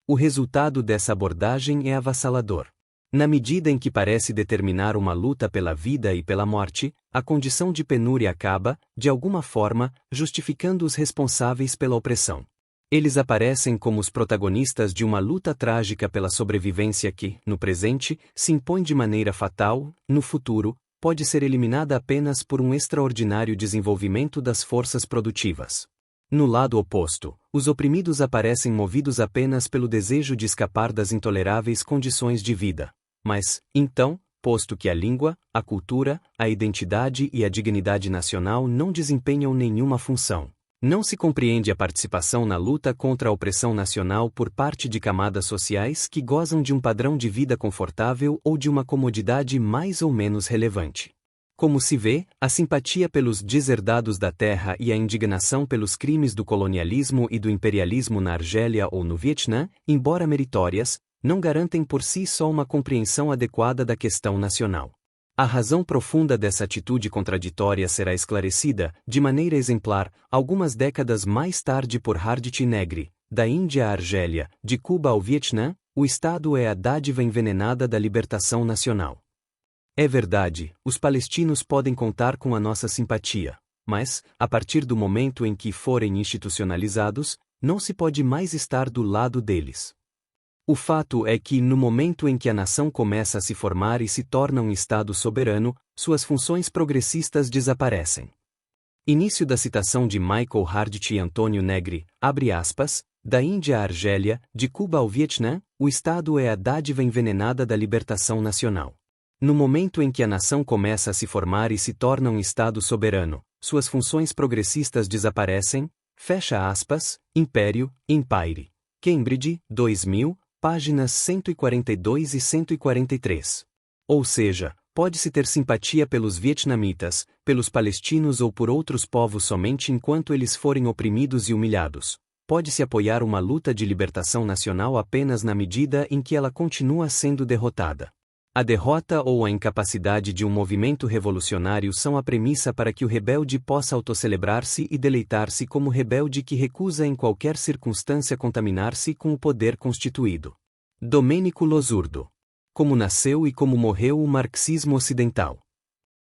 O resultado dessa abordagem é avassalador. Na medida em que parece determinar uma luta pela vida e pela morte, a condição de penúria acaba, de alguma forma, justificando os responsáveis pela opressão. Eles aparecem como os protagonistas de uma luta trágica pela sobrevivência que, no presente, se impõe de maneira fatal, no futuro, pode ser eliminada apenas por um extraordinário desenvolvimento das forças produtivas. No lado oposto, os oprimidos aparecem movidos apenas pelo desejo de escapar das intoleráveis condições de vida. Mas, então, posto que a língua, a cultura, a identidade e a dignidade nacional não desempenham nenhuma função, Não se compreende a participação na luta contra a opressão nacional por parte de camadas sociais que gozam de um padrão de vida confortável ou de uma comodidade mais ou menos relevante. Como se vê, a simpatia pelos deserdados da terra e a indignação pelos crimes do colonialismo e do imperialismo na Argélia ou no Vietnã, embora meritórias, não garantem por si só uma compreensão adequada da questão nacional. A razão profunda dessa atitude contraditória será esclarecida, de maneira exemplar, algumas décadas mais tarde por Hardit Negri. Da Índia à Argélia, de Cuba ao Vietnã, o Estado é a dádiva envenenada da libertação nacional. É verdade, os palestinos podem contar com a nossa simpatia, mas, a partir do momento em que forem institucionalizados, não se pode mais estar do lado deles. O fato é que, no momento em que a nação começa a se formar e se torna um Estado soberano, suas funções progressistas desaparecem. Início da citação de Michael Hardit e Antônio Negri, abre aspas, da Índia à Argélia, de Cuba ao Vietnã, o Estado é a dádiva envenenada da libertação nacional. No momento em que a nação começa a se formar e se torna um Estado soberano, suas funções progressistas desaparecem, fecha aspas, Império, Empire. Cambridge, 2000, páginas 142 e 143. Ou seja, pode-se ter simpatia pelos vietnamitas, pelos palestinos ou por outros povos somente enquanto eles forem oprimidos e humilhados. Pode-se apoiar uma luta de libertação nacional apenas na medida em que ela continua sendo derrotada. A derrota ou a incapacidade de um movimento revolucionário são a premissa para que o rebelde possa autocelebrar-se e deleitar-se como rebelde que recusa em qualquer circunstância contaminar-se com o poder constituído. Domênico Losurdo. Como nasceu e como morreu o marxismo ocidental.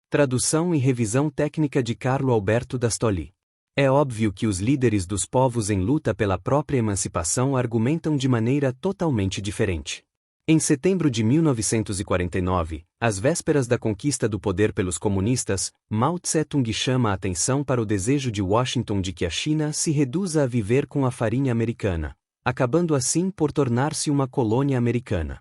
Tradução e revisão técnica de Carlo Alberto D'Astoli. É óbvio que os líderes dos povos em luta pela própria emancipação argumentam de maneira totalmente diferente. Em setembro de 1949, às vésperas da conquista do poder pelos comunistas, Mao Tse-tung chama a atenção para o desejo de Washington de que a China se reduza a viver com a farinha americana, acabando assim por tornar-se uma colônia americana.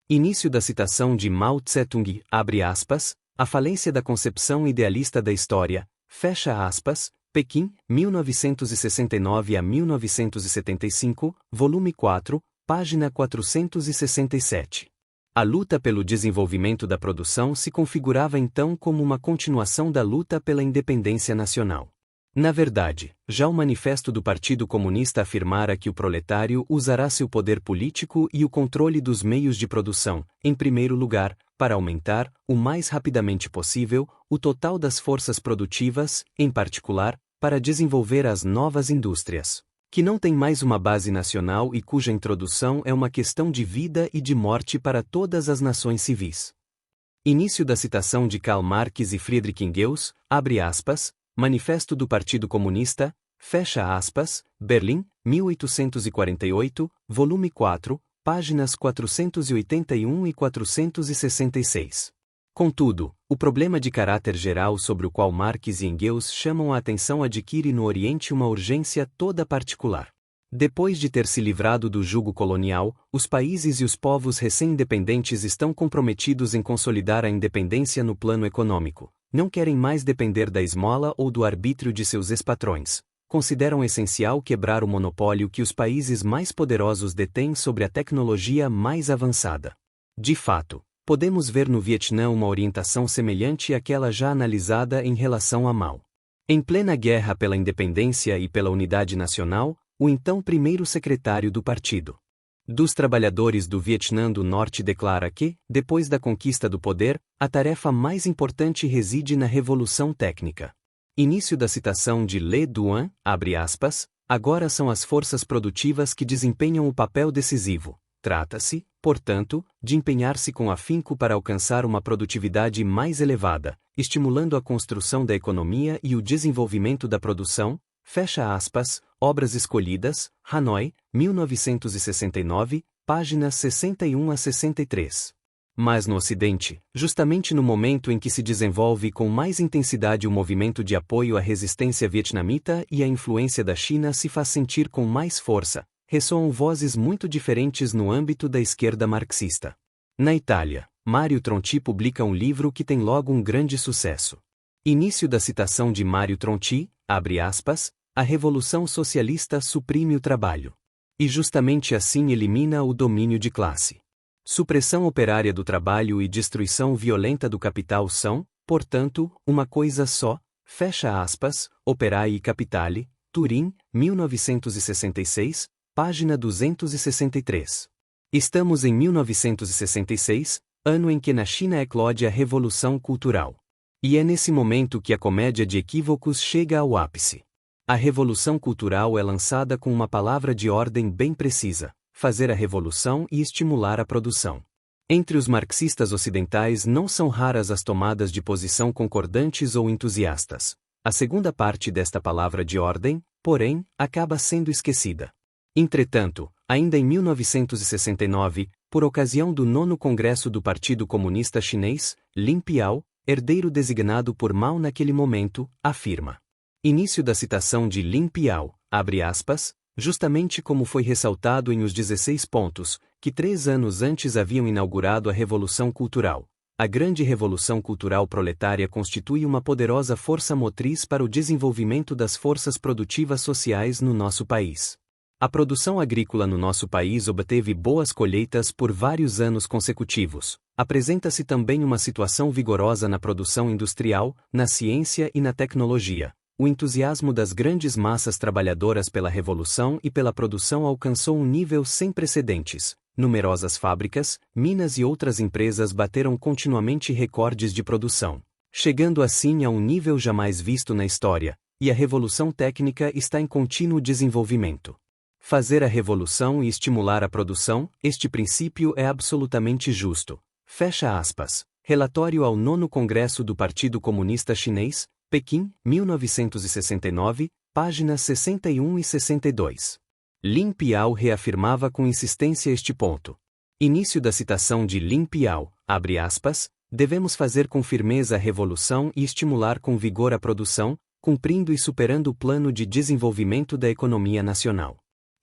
Início da citação de Mao Tse-tung, abre aspas, a falência da concepção idealista da história, fecha aspas, Pequim, 1969 a 1975, volume 4, página 467. A luta pelo desenvolvimento da produção se configurava então como uma continuação da luta pela independência nacional. Na verdade, já o manifesto do Partido Comunista afirmara que o proletário usará seu poder político e o controle dos meios de produção, em primeiro lugar, para aumentar, o mais rapidamente possível, o total das forças produtivas, em particular, para desenvolver as novas indústrias, que não têm mais uma base nacional e cuja introdução é uma questão de vida e de morte para todas as nações civis. Início da citação de Karl Marx e Friedrich Engels, abre aspas, Manifesto do Partido Comunista, fecha aspas, Berlim, 1848, volume 4, páginas 481 e 466. Contudo, o problema de caráter geral sobre o qual Marx e Engels chamam a atenção adquire no Oriente uma urgência toda particular. Depois de ter se livrado do jugo colonial, os países e os povos recém-independentes estão comprometidos em consolidar a independência no plano econômico. Não querem mais depender da esmola ou do arbítrio de seus ex-patrões. Consideram essencial quebrar o monopólio que os países mais poderosos detêm sobre a tecnologia mais avançada. De fato, podemos ver no Vietnã uma orientação semelhante àquela já analisada em relação a Mao. Em plena guerra pela independência e pela unidade nacional, o então primeiro secretário do Partido dos Trabalhadores do Vietnã do Norte declara que, depois da conquista do poder, a tarefa mais importante reside na revolução técnica. Início da citação de Le Duan, abre aspas, agora são as forças produtivas que desempenham o papel decisivo. Trata-se, portanto, de empenhar-se com afinco para alcançar uma produtividade mais elevada, estimulando a construção da economia e o desenvolvimento da produção, fecha aspas, Obras Escolhidas, Hanoi, 1969, páginas 61 a 63. Mas no Ocidente, justamente no momento em que se desenvolve com mais intensidade o movimento de apoio à resistência vietnamita e a influência da China se faz sentir com mais força, ressoam vozes muito diferentes no âmbito da esquerda marxista. Na Itália, Mário Tronti publica um livro que tem logo um grande sucesso. Início da citação de Mário Tronti, abre aspas, a Revolução Socialista suprime o trabalho. E justamente assim elimina o domínio de classe. Supressão operária do trabalho e destruição violenta do capital são, portanto, uma coisa só, fecha aspas, Operae Capitale, Turim, 1966, página 263. Estamos em 1966, ano em que na China eclode a Revolução Cultural. E é nesse momento que a comédia de equívocos chega ao ápice. A Revolução Cultural é lançada com uma palavra de ordem bem precisa: fazer a revolução e estimular a produção. Entre os marxistas ocidentais não são raras as tomadas de posição concordantes ou entusiastas. A segunda parte desta palavra de ordem, porém, acaba sendo esquecida. Entretanto, ainda em 1969, por ocasião do 9º Congresso do Partido Comunista Chinês, Lin Piao, herdeiro designado por Mao naquele momento, afirma. Início da citação de Lin Piao, abre aspas, justamente como foi ressaltado em Os 16 Pontos, que 3 anos antes haviam inaugurado a Revolução Cultural. A grande Revolução Cultural proletária constitui uma poderosa força motriz para o desenvolvimento das forças produtivas sociais no nosso país. A produção agrícola no nosso país obteve boas colheitas por vários anos consecutivos. Apresenta-se também uma situação vigorosa na produção industrial, na ciência e na tecnologia. O entusiasmo das grandes massas trabalhadoras pela revolução e pela produção alcançou um nível sem precedentes. Numerosas fábricas, minas e outras empresas bateram continuamente recordes de produção, chegando assim a um nível jamais visto na história, e a revolução técnica está em contínuo desenvolvimento. Fazer a revolução e estimular a produção, este princípio é absolutamente justo. Fecha aspas. Relatório ao 9º Congresso do Partido Comunista Chinês, Pequim, 1969, páginas 61 e 62. Lin Piao reafirmava com insistência este ponto. Início da citação de Lin Piao, abre aspas, devemos fazer com firmeza a revolução e estimular com vigor a produção, cumprindo e superando o plano de desenvolvimento da economia nacional.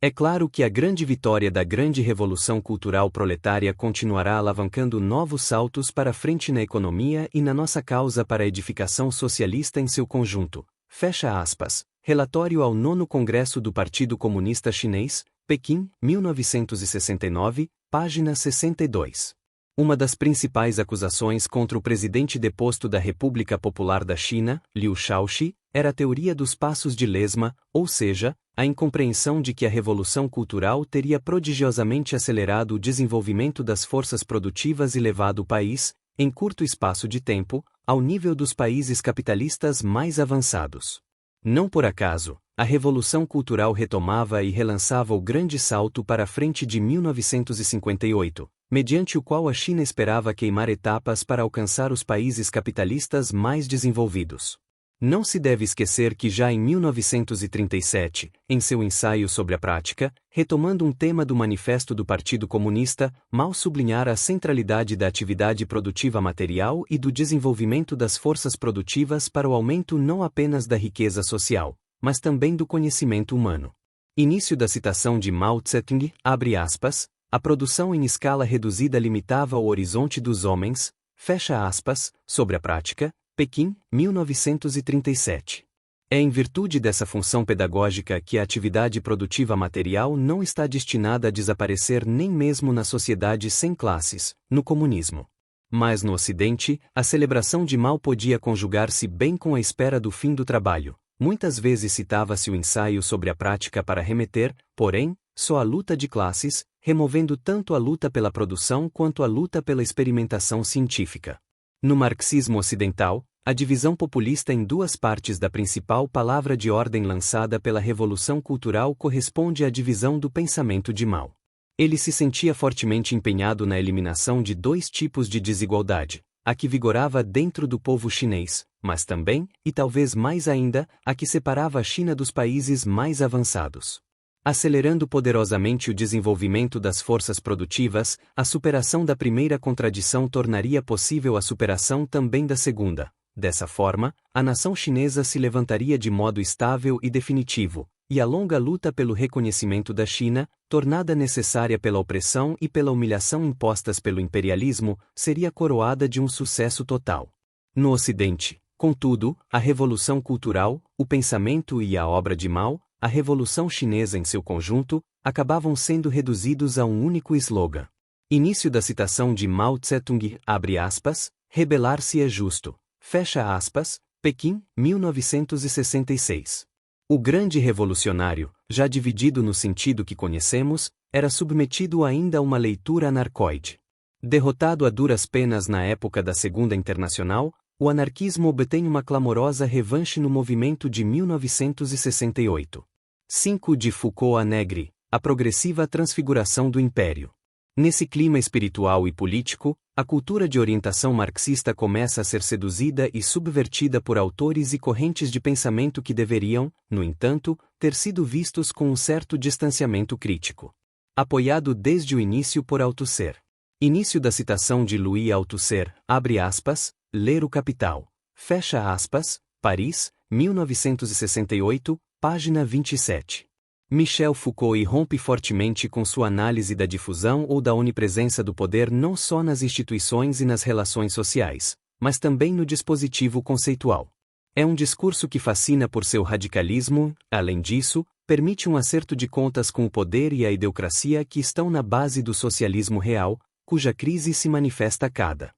É claro que a grande vitória da grande revolução cultural proletária continuará alavancando novos saltos para frente na economia e na nossa causa para a edificação socialista em seu conjunto. Fecha aspas. Relatório ao 9º Congresso do Partido Comunista Chinês, Pequim, 1969, página 62. Uma das principais acusações contra o presidente deposto da República Popular da China, Liu Shaoqi, era a teoria dos passos de lesma, ou seja, a incompreensão de que a revolução cultural teria prodigiosamente acelerado o desenvolvimento das forças produtivas e levado o país, em curto espaço de tempo, ao nível dos países capitalistas mais avançados. Não por acaso, a Revolução Cultural retomava e relançava o grande salto para a frente de 1958, mediante o qual a China esperava queimar etapas para alcançar os países capitalistas mais desenvolvidos. Não se deve esquecer que já em 1937, em seu ensaio sobre a prática, retomando um tema do Manifesto do Partido Comunista, Mao sublinhara a centralidade da atividade produtiva material e do desenvolvimento das forças produtivas para o aumento não apenas da riqueza social, mas também do conhecimento humano. Início da citação de Mao Tse-tung, abre aspas, a produção em escala reduzida limitava o horizonte dos homens, fecha aspas, sobre a prática, Pequim, 1937. É em virtude dessa função pedagógica que a atividade produtiva material não está destinada a desaparecer nem mesmo na sociedade sem classes, no comunismo. Mas no Ocidente, a celebração de Mao podia conjugar-se bem com a espera do fim do trabalho. Muitas vezes citava-se o ensaio sobre a prática para remeter, porém, só à luta de classes, removendo tanto a luta pela produção quanto a luta pela experimentação científica. No marxismo ocidental, a divisão populista em duas partes da principal palavra de ordem lançada pela Revolução Cultural corresponde à divisão do pensamento de Mao. Ele se sentia fortemente empenhado na eliminação de dois tipos de desigualdade, a que vigorava dentro do povo chinês, mas também, e talvez mais ainda, a que separava a China dos países mais avançados. Acelerando poderosamente o desenvolvimento das forças produtivas, a superação da primeira contradição tornaria possível a superação também da segunda. Dessa forma, a nação chinesa se levantaria de modo estável e definitivo, e a longa luta pelo reconhecimento da China, tornada necessária pela opressão e pela humilhação impostas pelo imperialismo, seria coroada de um sucesso total. No Ocidente, Contudo, a Revolução Cultural, o pensamento e a obra de Mao, a Revolução Chinesa em seu conjunto, acabavam sendo reduzidos a um único slogan. Início da citação de Mao Tse-tung, abre aspas, rebelar-se é justo, fecha aspas, Pequim, 1966. O grande revolucionário, já dividido no sentido que conhecemos, era submetido ainda a uma leitura anarcoide. Derrotado a duras penas na época da Segunda Internacional, o anarquismo obtém uma clamorosa revanche no movimento de 1968. 5 de Foucault a Negri, a progressiva transfiguração do império. Nesse clima espiritual e político, a cultura de orientação marxista começa a ser seduzida e subvertida por autores e correntes de pensamento que deveriam, no entanto, ter sido vistos com um certo distanciamento crítico. Apoiado desde o início por Althusser. Início da citação de Louis Althusser, abre aspas, Ler o Capital, fecha aspas, Paris, 1968, página 27. Michel Foucault irrompe fortemente com sua análise da difusão ou da onipresença do poder não só nas instituições e nas relações sociais, mas também no dispositivo conceitual. É um discurso que fascina por seu radicalismo, além disso, permite um acerto de contas com o poder e a ideocracia que estão na base do socialismo real, cuja crise se manifesta cada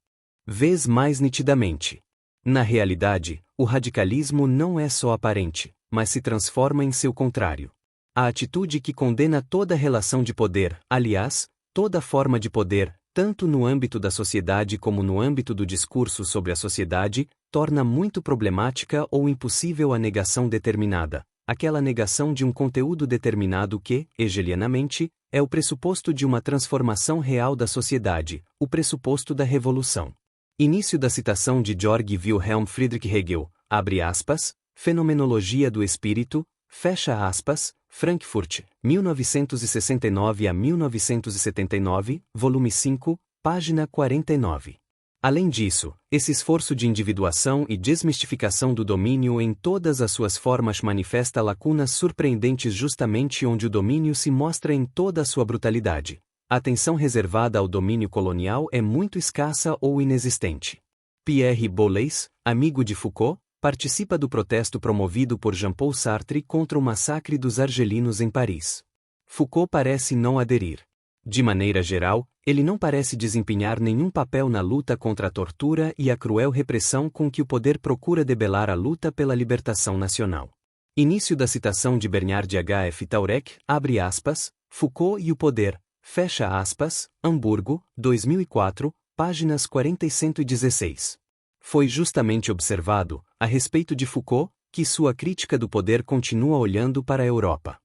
vez mais nitidamente. Na realidade, o radicalismo não é só aparente, mas se transforma em seu contrário. A atitude que condena toda relação de poder, aliás, toda forma de poder, tanto no âmbito da sociedade como no âmbito do discurso sobre a sociedade, torna muito problemática ou impossível a negação determinada, aquela negação de um conteúdo determinado que, hegelianamente, é o pressuposto de uma transformação real da sociedade, o pressuposto da revolução. Início da citação de Georg Wilhelm Friedrich Hegel, abre aspas, Fenomenologia do Espírito, fecha aspas, Frankfurt, 1969 a 1979, volume 5, página 49. Além disso, esse esforço de individuação e desmistificação do domínio em todas as suas formas manifesta lacunas surpreendentes justamente onde o domínio se mostra em toda a sua brutalidade. A atenção reservada ao domínio colonial é muito escassa ou inexistente. Pierre Boulez, amigo de Foucault, participa do protesto promovido por Jean-Paul Sartre contra o massacre dos argelinos em Paris. Foucault parece não aderir. De maneira geral, ele não parece desempenhar nenhum papel na luta contra a tortura e a cruel repressão com que o poder procura debelar a luta pela libertação nacional. Início da citação de Bernard H. F. Taurek, abre aspas, Foucault e o poder, fecha aspas, Hamburgo, 2004, páginas 40 e 116. Foi justamente observado, a respeito de Foucault, que sua crítica do poder continua olhando para a Europa.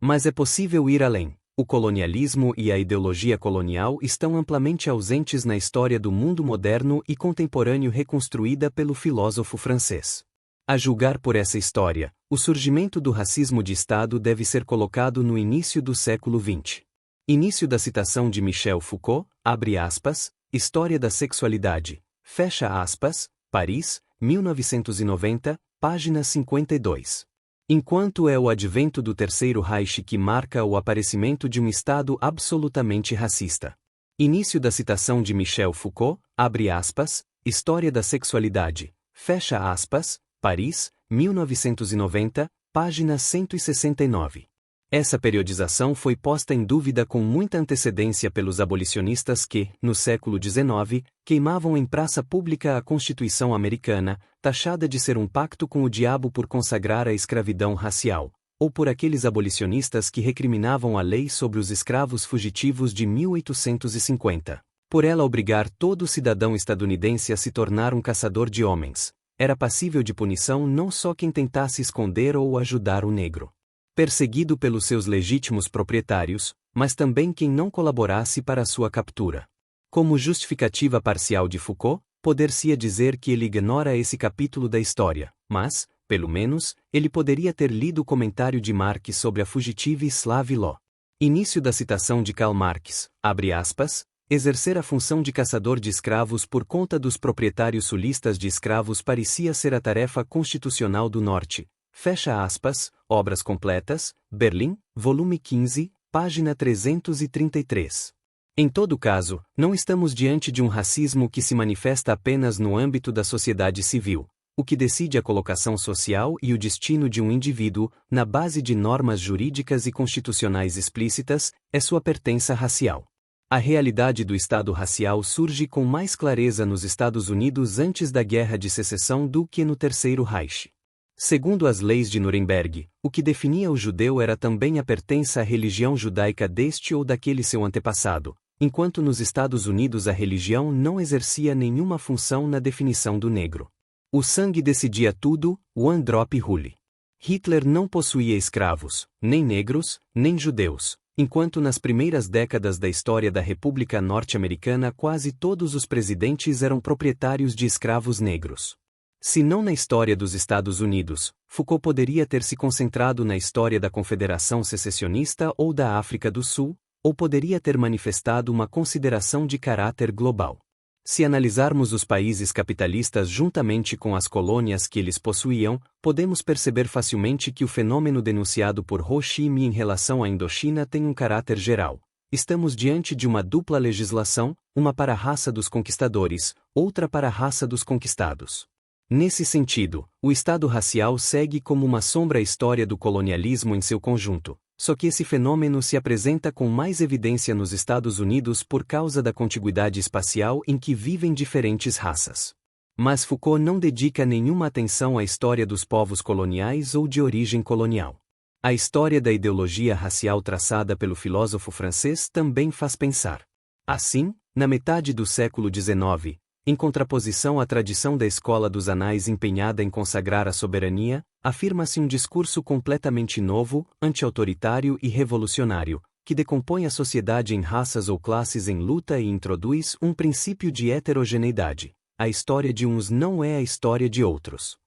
Mas é possível ir além. O colonialismo e a ideologia colonial estão amplamente ausentes na história do mundo moderno e contemporâneo reconstruída pelo filósofo francês. A julgar por essa história, o surgimento do racismo de Estado deve ser colocado no início do século XX. Início da citação de Michel Foucault, abre aspas, História da Sexualidade, fecha aspas, Paris, 1990, página 52. Enquanto é o advento do Terceiro Reich que marca o aparecimento de um Estado absolutamente racista. Início da citação de Michel Foucault, abre aspas, História da Sexualidade, fecha aspas, Paris, 1990, página 169. Essa periodização foi posta em dúvida com muita antecedência pelos abolicionistas que, no século XIX, queimavam em praça pública a Constituição americana, taxada de ser um pacto com o diabo por consagrar a escravidão racial, ou por aqueles abolicionistas que recriminavam a lei sobre os escravos fugitivos de 1850. Por ela obrigar todo cidadão estadunidense a se tornar um caçador de homens, era passível de punição não só quem tentasse esconder ou ajudar o negro, perseguido pelos seus legítimos proprietários, mas também quem não colaborasse para sua captura. Como justificativa parcial de Foucault, poder-se-ia dizer que ele ignora esse capítulo da história, mas, pelo menos, ele poderia ter lido o comentário de Marx sobre a fugitiva Slave Law. Início da citação de Karl Marx, abre aspas, exercer a função de caçador de escravos por conta dos proprietários sulistas de escravos parecia ser a tarefa constitucional do Norte. Fecha aspas, Obras Completas, Berlim, volume 15, página 333. Em todo caso, não estamos diante de um racismo que se manifesta apenas no âmbito da sociedade civil, O que decide a colocação social e o destino de um indivíduo, na base de normas jurídicas e constitucionais explícitas, é sua pertença racial. A realidade do Estado racial surge com mais clareza nos Estados Unidos antes da Guerra de Secessão do que no Terceiro Reich. Segundo as leis de Nuremberg, o que definia o judeu era também a pertença à religião judaica deste ou daquele seu antepassado, enquanto nos Estados Unidos a religião não exercia nenhuma função na definição do negro. O sangue decidia tudo, one drop rule. Hitler não possuía escravos, nem negros, nem judeus, enquanto nas primeiras décadas da história da República Norte-Americana quase todos os presidentes eram proprietários de escravos negros. Se não na história dos Estados Unidos, Foucault poderia ter se concentrado na história da Confederação Secessionista ou da África do Sul, ou poderia ter manifestado uma consideração de caráter global. Se analisarmos os países capitalistas juntamente com as colônias que eles possuíam, podemos perceber facilmente que o fenômeno denunciado por Ho Chi Minh em relação à Indochina tem um caráter geral. Estamos diante de uma dupla legislação, uma para a raça dos conquistadores, outra para a raça dos conquistados. Nesse sentido, o Estado racial segue como uma sombra a história do colonialismo em seu conjunto, só que esse fenômeno se apresenta com mais evidência nos Estados Unidos por causa da contiguidade espacial em que vivem diferentes raças. Mas Foucault não dedica nenhuma atenção à história dos povos coloniais ou de origem colonial. A história da ideologia racial traçada pelo filósofo francês também faz pensar. Assim, na metade do século XIX, em contraposição à tradição da escola dos anais empenhada em consagrar a soberania, afirma-se um discurso completamente novo, anti-autoritário e revolucionário, que decompõe a sociedade em raças ou classes em luta e introduz um princípio de heterogeneidade. A história de uns não é a história de outros.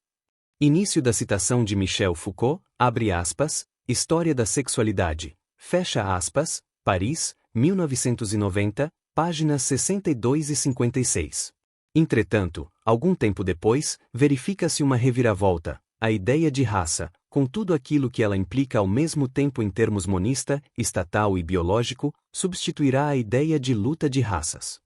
Início da citação de Michel Foucault, abre aspas, História da Sexualidade, fecha aspas, Paris, 1990, páginas 62 e 56. Entretanto, algum tempo depois, verifica-se uma reviravolta. A ideia de raça, com tudo aquilo que ela implica ao mesmo tempo em termos monista, estatal e biológico, substituirá a ideia de luta de raças.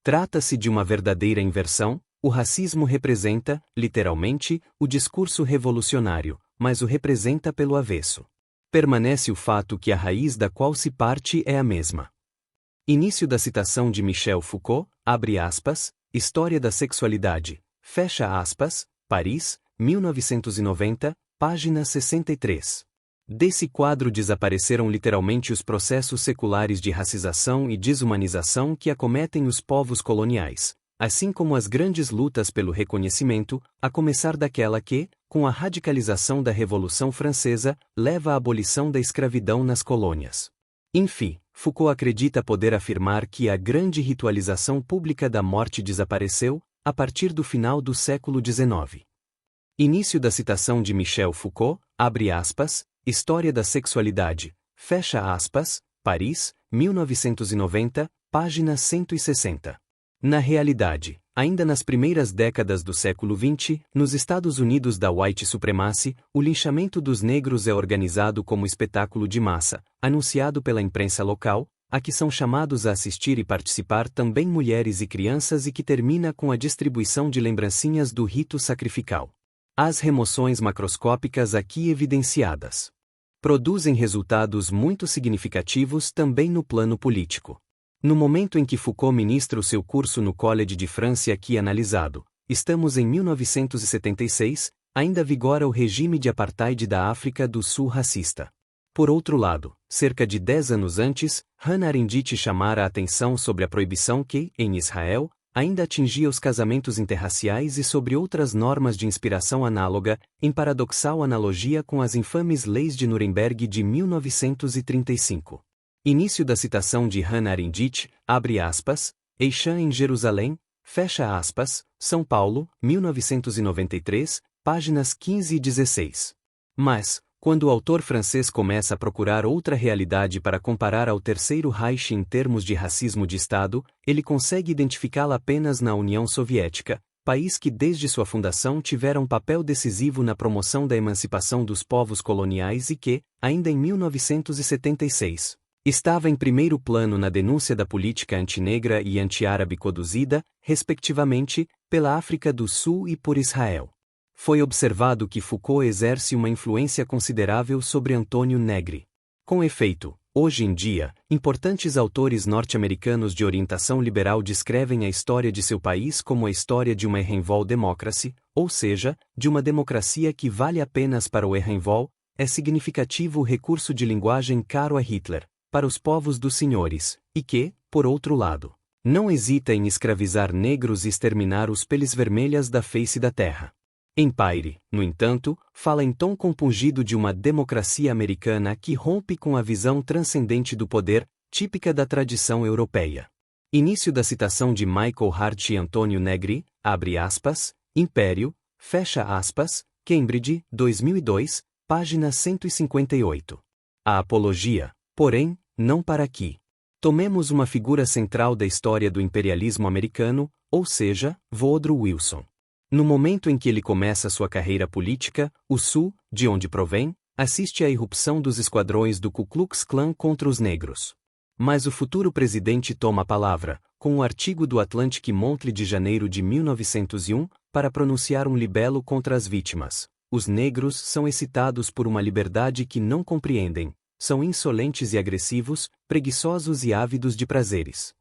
Trata-se de uma verdadeira inversão. O racismo representa, literalmente, o discurso revolucionário, mas o representa pelo avesso. Permanece o fato que a raiz da qual se parte é a mesma. Início da citação de Michel Foucault, abre aspas, História da Sexualidade, fecha aspas, Paris, 1990, página 63. Desse quadro desapareceram literalmente os processos seculares de racização e desumanização que acometem os povos coloniais, assim como as grandes lutas pelo reconhecimento, a começar daquela que, com a radicalização da Revolução Francesa, leva à abolição da escravidão nas colônias. Enfim, Foucault acredita poder afirmar que a grande ritualização pública da morte desapareceu, a partir do final do século XIX. Início da citação de Michel Foucault, abre aspas, História da Sexualidade, fecha aspas, Paris, 1990, página 160. Na realidade, ainda nas primeiras décadas do século XX, nos Estados Unidos da White Supremacy, o linchamento dos negros é organizado como espetáculo de massa, anunciado pela imprensa local, a que são chamados a assistir e participar também mulheres e crianças e que termina com a distribuição de lembrancinhas do rito sacrificial. As remoções macroscópicas aqui evidenciadas produzem resultados muito significativos também no plano político. No momento em que Foucault ministra o seu curso no College de França aqui analisado, estamos em 1976, ainda vigora o regime de apartheid da África do Sul racista. Por outro lado, cerca de 10 anos antes, Hannah Arendt chamara a atenção sobre a proibição que, em Israel, ainda atingia os casamentos interraciais e sobre outras normas de inspiração análoga, em paradoxal analogia com as infames leis de Nuremberg de 1935. Início da citação de Hannah Arendt, abre aspas, Eixan em Jerusalém, fecha aspas, São Paulo, 1993, páginas 15 e 16. Mas, quando o autor francês começa a procurar outra realidade para comparar ao Terceiro Reich em termos de racismo de Estado, ele consegue identificá-la apenas na União Soviética, país que desde sua fundação tivera um papel decisivo na promoção da emancipação dos povos coloniais e que, ainda em 1976, estava em primeiro plano na denúncia da política antinegra e anti-árabe conduzida, respectivamente, pela África do Sul e por Israel. foi observado que Foucault exerce uma influência considerável sobre Antônio Negri. Com efeito, hoje em dia, importantes autores norte-americanos de orientação liberal descrevem a história de seu país como a história de uma Ehrenvoll democracy, ou seja, de uma democracia que vale apenas para o Ehrenvoll. É significativo o recurso de linguagem caro a Hitler, para os povos dos senhores, e que, por outro lado, não hesita em escravizar negros e exterminar os peles vermelhas da face da terra. Empire, no entanto, fala em tom compungido de uma democracia americana que rompe com a visão transcendente do poder, típica da tradição europeia. Início da citação de Michael Hart e Antônio Negri, abre aspas, Império, fecha aspas, Cambridge, 2002, página 158. A apologia, porém, não para aqui. Tomemos uma figura central da história do imperialismo americano, ou seja, Woodrow Wilson. No momento em que ele começa sua carreira política, o Sul, de onde provém, assiste à irrupção dos esquadrões do Ku Klux Klan contra os negros. Mas o futuro presidente toma a palavra, com o artigo do Atlantic Monthly de janeiro de 1901, para pronunciar um libelo contra as vítimas. Os negros são excitados por uma liberdade que não compreendem, são insolentes e agressivos, preguiçosos e ávidos de prazeres.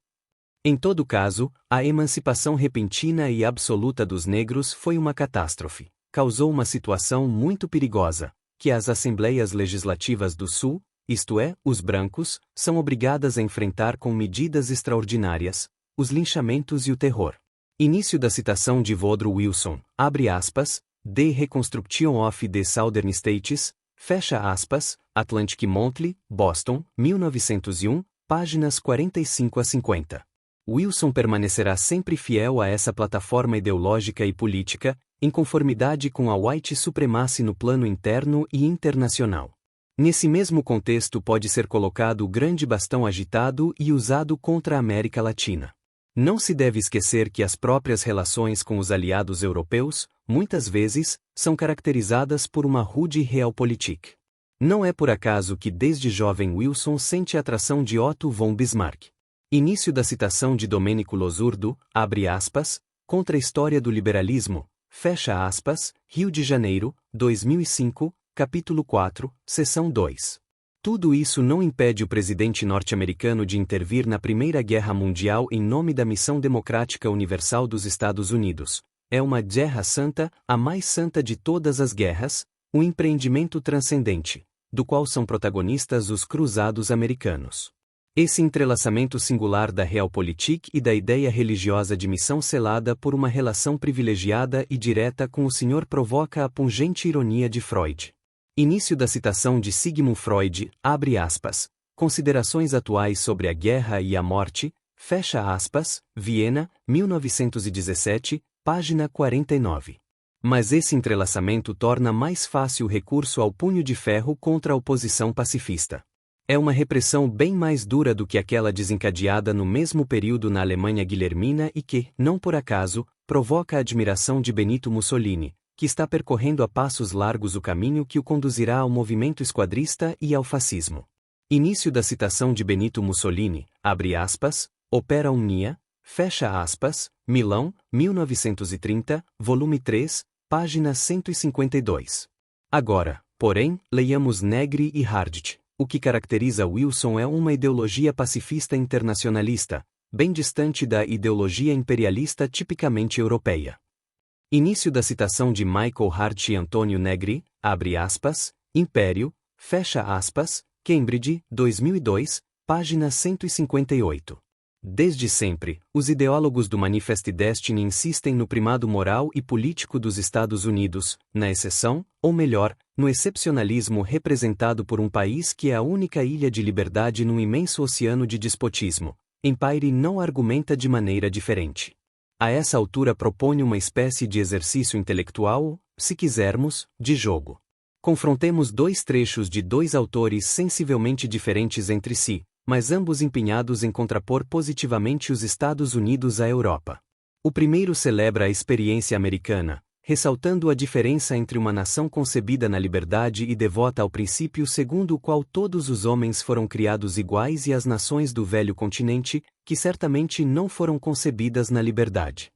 Em todo caso, a emancipação repentina e absoluta dos negros foi uma catástrofe. Causou uma situação muito perigosa, que as assembleias legislativas do Sul, isto é, os brancos, são obrigadas a enfrentar com medidas extraordinárias, os linchamentos e o terror. Início da citação de Woodrow Wilson, abre aspas, The Reconstruction of the Southern States, fecha aspas, Atlantic Monthly, Boston, 1901, páginas 45 a 50. Wilson permanecerá sempre fiel a essa plataforma ideológica e política, em conformidade com a white supremacy no plano interno e internacional. Nesse mesmo contexto pode ser colocado o grande bastão agitado e usado contra a América Latina. Não se deve esquecer que as próprias relações com os aliados europeus, muitas vezes, são caracterizadas por uma rude realpolitik. Não é por acaso que desde jovem Wilson sente a atração de Otto von Bismarck. Início da citação de Domênico Losurdo, abre aspas, Contra a História do Liberalismo, fecha aspas, Rio de Janeiro, 2005, capítulo 4, seção 2. Tudo isso não impede o presidente norte-americano de intervir na Primeira Guerra Mundial em nome da Missão Democrática Universal dos Estados Unidos. É uma guerra santa, a mais santa de todas as guerras, um empreendimento transcendente, do qual são protagonistas os cruzados americanos. Esse entrelaçamento singular da realpolitik e da ideia religiosa de missão selada por uma relação privilegiada e direta com o Senhor provoca a pungente ironia de Freud. Início da citação de Sigmund Freud, abre aspas, Considerações atuais sobre a guerra e a morte, fecha aspas, Viena, 1917, página 49. Mas esse entrelaçamento torna mais fácil o recurso ao punho de ferro contra a oposição pacifista. É uma repressão bem mais dura do que aquela desencadeada no mesmo período na Alemanha guilhermina e que, não por acaso, provoca a admiração de Benito Mussolini, que está percorrendo a passos largos o caminho que o conduzirá ao movimento esquadrista e ao fascismo. Início da citação de Benito Mussolini, abre aspas, Opera Omnia, fecha aspas, Milão, 1930, volume 3, página 152. Agora, porém, leiamos Negri e Hardit. O que caracteriza Wilson é uma ideologia pacifista internacionalista, bem distante da ideologia imperialista tipicamente europeia. Início da citação de Michael Hart e Antônio Negri, abre aspas, Império, fecha aspas, Cambridge, 2002, página 158. Desde sempre, os ideólogos do Manifest Destiny insistem no primado moral e político dos Estados Unidos, na exceção, ou melhor, no excepcionalismo representado por um país que é a única ilha de liberdade num imenso oceano de despotismo. Empire não argumenta de maneira diferente. A essa altura propõe uma espécie de exercício intelectual, se quisermos, de jogo. Confrontemos dois trechos de dois autores sensivelmente diferentes entre si, mas ambos empenhados em contrapor positivamente os Estados Unidos à Europa. O primeiro celebra a experiência americana, ressaltando a diferença entre uma nação concebida na liberdade e devota ao princípio segundo o qual todos os homens foram criados iguais e as nações do velho continente, que certamente não foram concebidas na liberdade.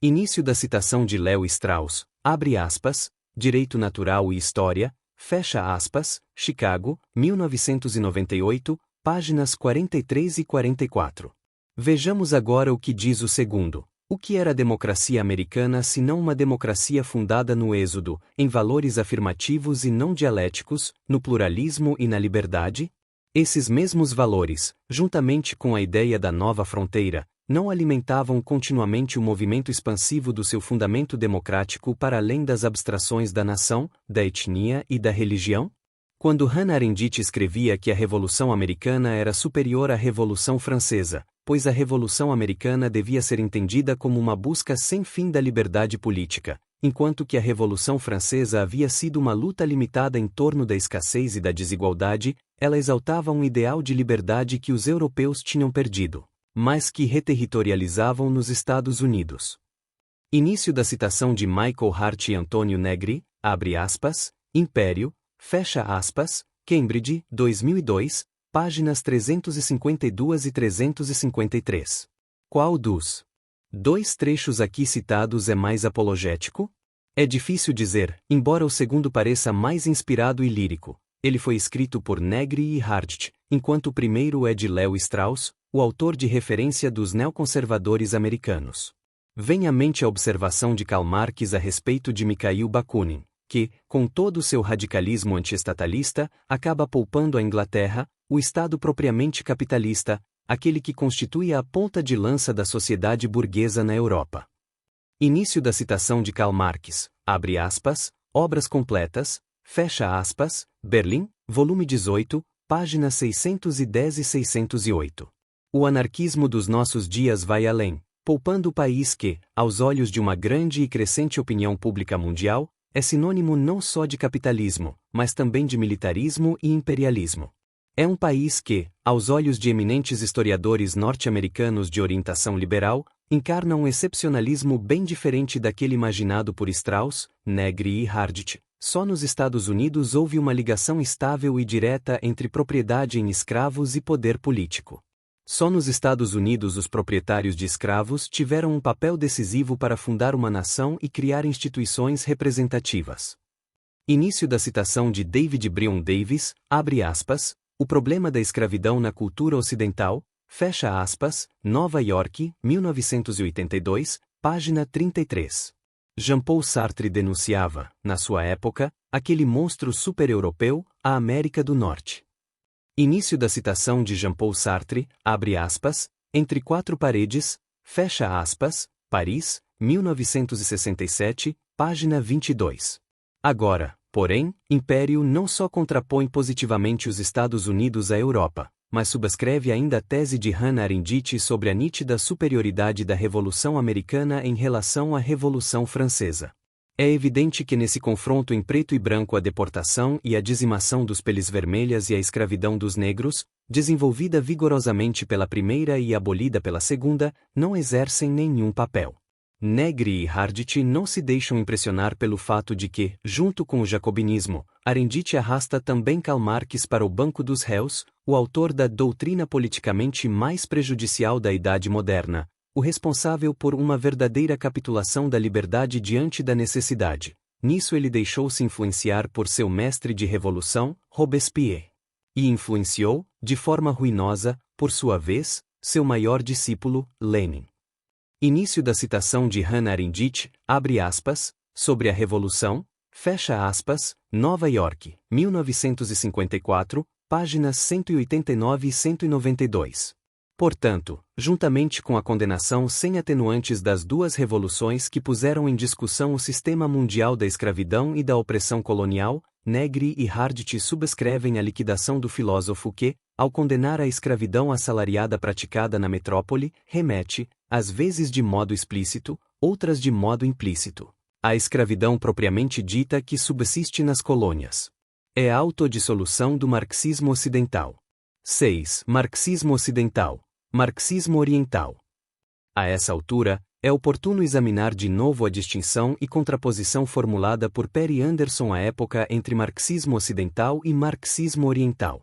Início da citação de Léo Strauss, abre aspas, Direito Natural e História, fecha aspas, Chicago, 1998, páginas 43 e 44. Vejamos agora o que diz o segundo. O que era a democracia americana se não uma democracia fundada no êxodo, em valores afirmativos e não dialéticos, no pluralismo e na liberdade? Esses mesmos valores, juntamente com a ideia da nova fronteira, não alimentavam continuamente o movimento expansivo do seu fundamento democrático para além das abstrações da nação, da etnia e da religião? Quando Hannah Arendt escrevia que a Revolução Americana era superior à Revolução Francesa, pois a Revolução Americana devia ser entendida como uma busca sem fim da liberdade política, enquanto que a Revolução Francesa havia sido uma luta limitada em torno da escassez e da desigualdade, ela exaltava um ideal de liberdade que os europeus tinham perdido, mas que reterritorializavam nos Estados Unidos. Início da citação de Michael Hart e Antonio Negri, abre aspas, Império, fecha aspas, Cambridge, 2002, páginas 352 e 353. Qual dos dois trechos aqui citados é mais apologético? É difícil dizer, embora o segundo pareça mais inspirado e lírico. Ele foi escrito por Negri e Hart, enquanto o primeiro é de Léo Strauss, o autor de referência dos neoconservadores americanos. Vem à mente a observação de Karl Marx a respeito de Mikhail Bakunin, que, com todo o seu radicalismo antiestatalista, acaba poupando a Inglaterra, o Estado propriamente capitalista, aquele que constitui a ponta de lança da sociedade burguesa na Europa. Início da citação de Karl Marx, abre aspas, obras completas, fecha aspas, Berlim, volume 18, páginas 610 e 608. O anarquismo dos nossos dias vai além, poupando o país que, aos olhos de uma grande e crescente opinião pública mundial, é sinônimo não só de capitalismo, mas também de militarismo e imperialismo. É um país que, aos olhos de eminentes historiadores norte-americanos de orientação liberal, encarna um excepcionalismo bem diferente daquele imaginado por Strauss, Negri e Hart. Só nos Estados Unidos houve uma ligação estável e direta entre propriedade em escravos e poder político. Só nos Estados Unidos os proprietários de escravos tiveram um papel decisivo para fundar uma nação e criar instituições representativas. Início da citação de David Bryan Davis, abre aspas, o problema da escravidão na cultura ocidental, fecha aspas, Nova York, 1982, página 33. Jean-Paul Sartre denunciava, na sua época, aquele monstro super-europeu, a América do Norte. Início da citação de Jean-Paul Sartre, abre aspas, Entre Quatro Paredes, fecha aspas, Paris, 1967, página 22. Agora, porém, Império não só contrapõe positivamente os Estados Unidos à Europa, mas subscreve ainda a tese de Hannah Arendt sobre a nítida superioridade da Revolução Americana em relação à Revolução Francesa. É evidente que nesse confronto em preto e branco a deportação e a dizimação dos peles vermelhas e a escravidão dos negros, desenvolvida vigorosamente pela primeira e abolida pela segunda, não exercem nenhum papel. Negri e Hart não se deixam impressionar pelo fato de que, junto com o jacobinismo, Arendt arrasta também Karl Marx para o banco dos réus, o autor da doutrina politicamente mais prejudicial da Idade Moderna, o responsável por uma verdadeira capitulação da liberdade diante da necessidade. Nisso ele deixou-se influenciar por seu mestre de revolução, Robespierre. E influenciou, de forma ruinosa, por sua vez, seu maior discípulo, Lenin. Início da citação de Hannah Arendt, abre aspas, sobre a Revolução, fecha aspas, Nova York, 1954, páginas 189 e 192. Portanto, juntamente com a condenação sem atenuantes das duas revoluções que puseram em discussão o sistema mundial da escravidão e da opressão colonial, Negri e Hart subscrevem a liquidação do filósofo que, ao condenar a escravidão assalariada praticada na metrópole, remete, às vezes de modo explícito, outras de modo implícito, à escravidão propriamente dita que subsiste nas colônias. É a autodissolução do marxismo ocidental. 6. Marxismo ocidental. Marxismo oriental. A essa altura, é oportuno examinar de novo a distinção e contraposição formulada por Perry Anderson à época entre marxismo ocidental e marxismo oriental.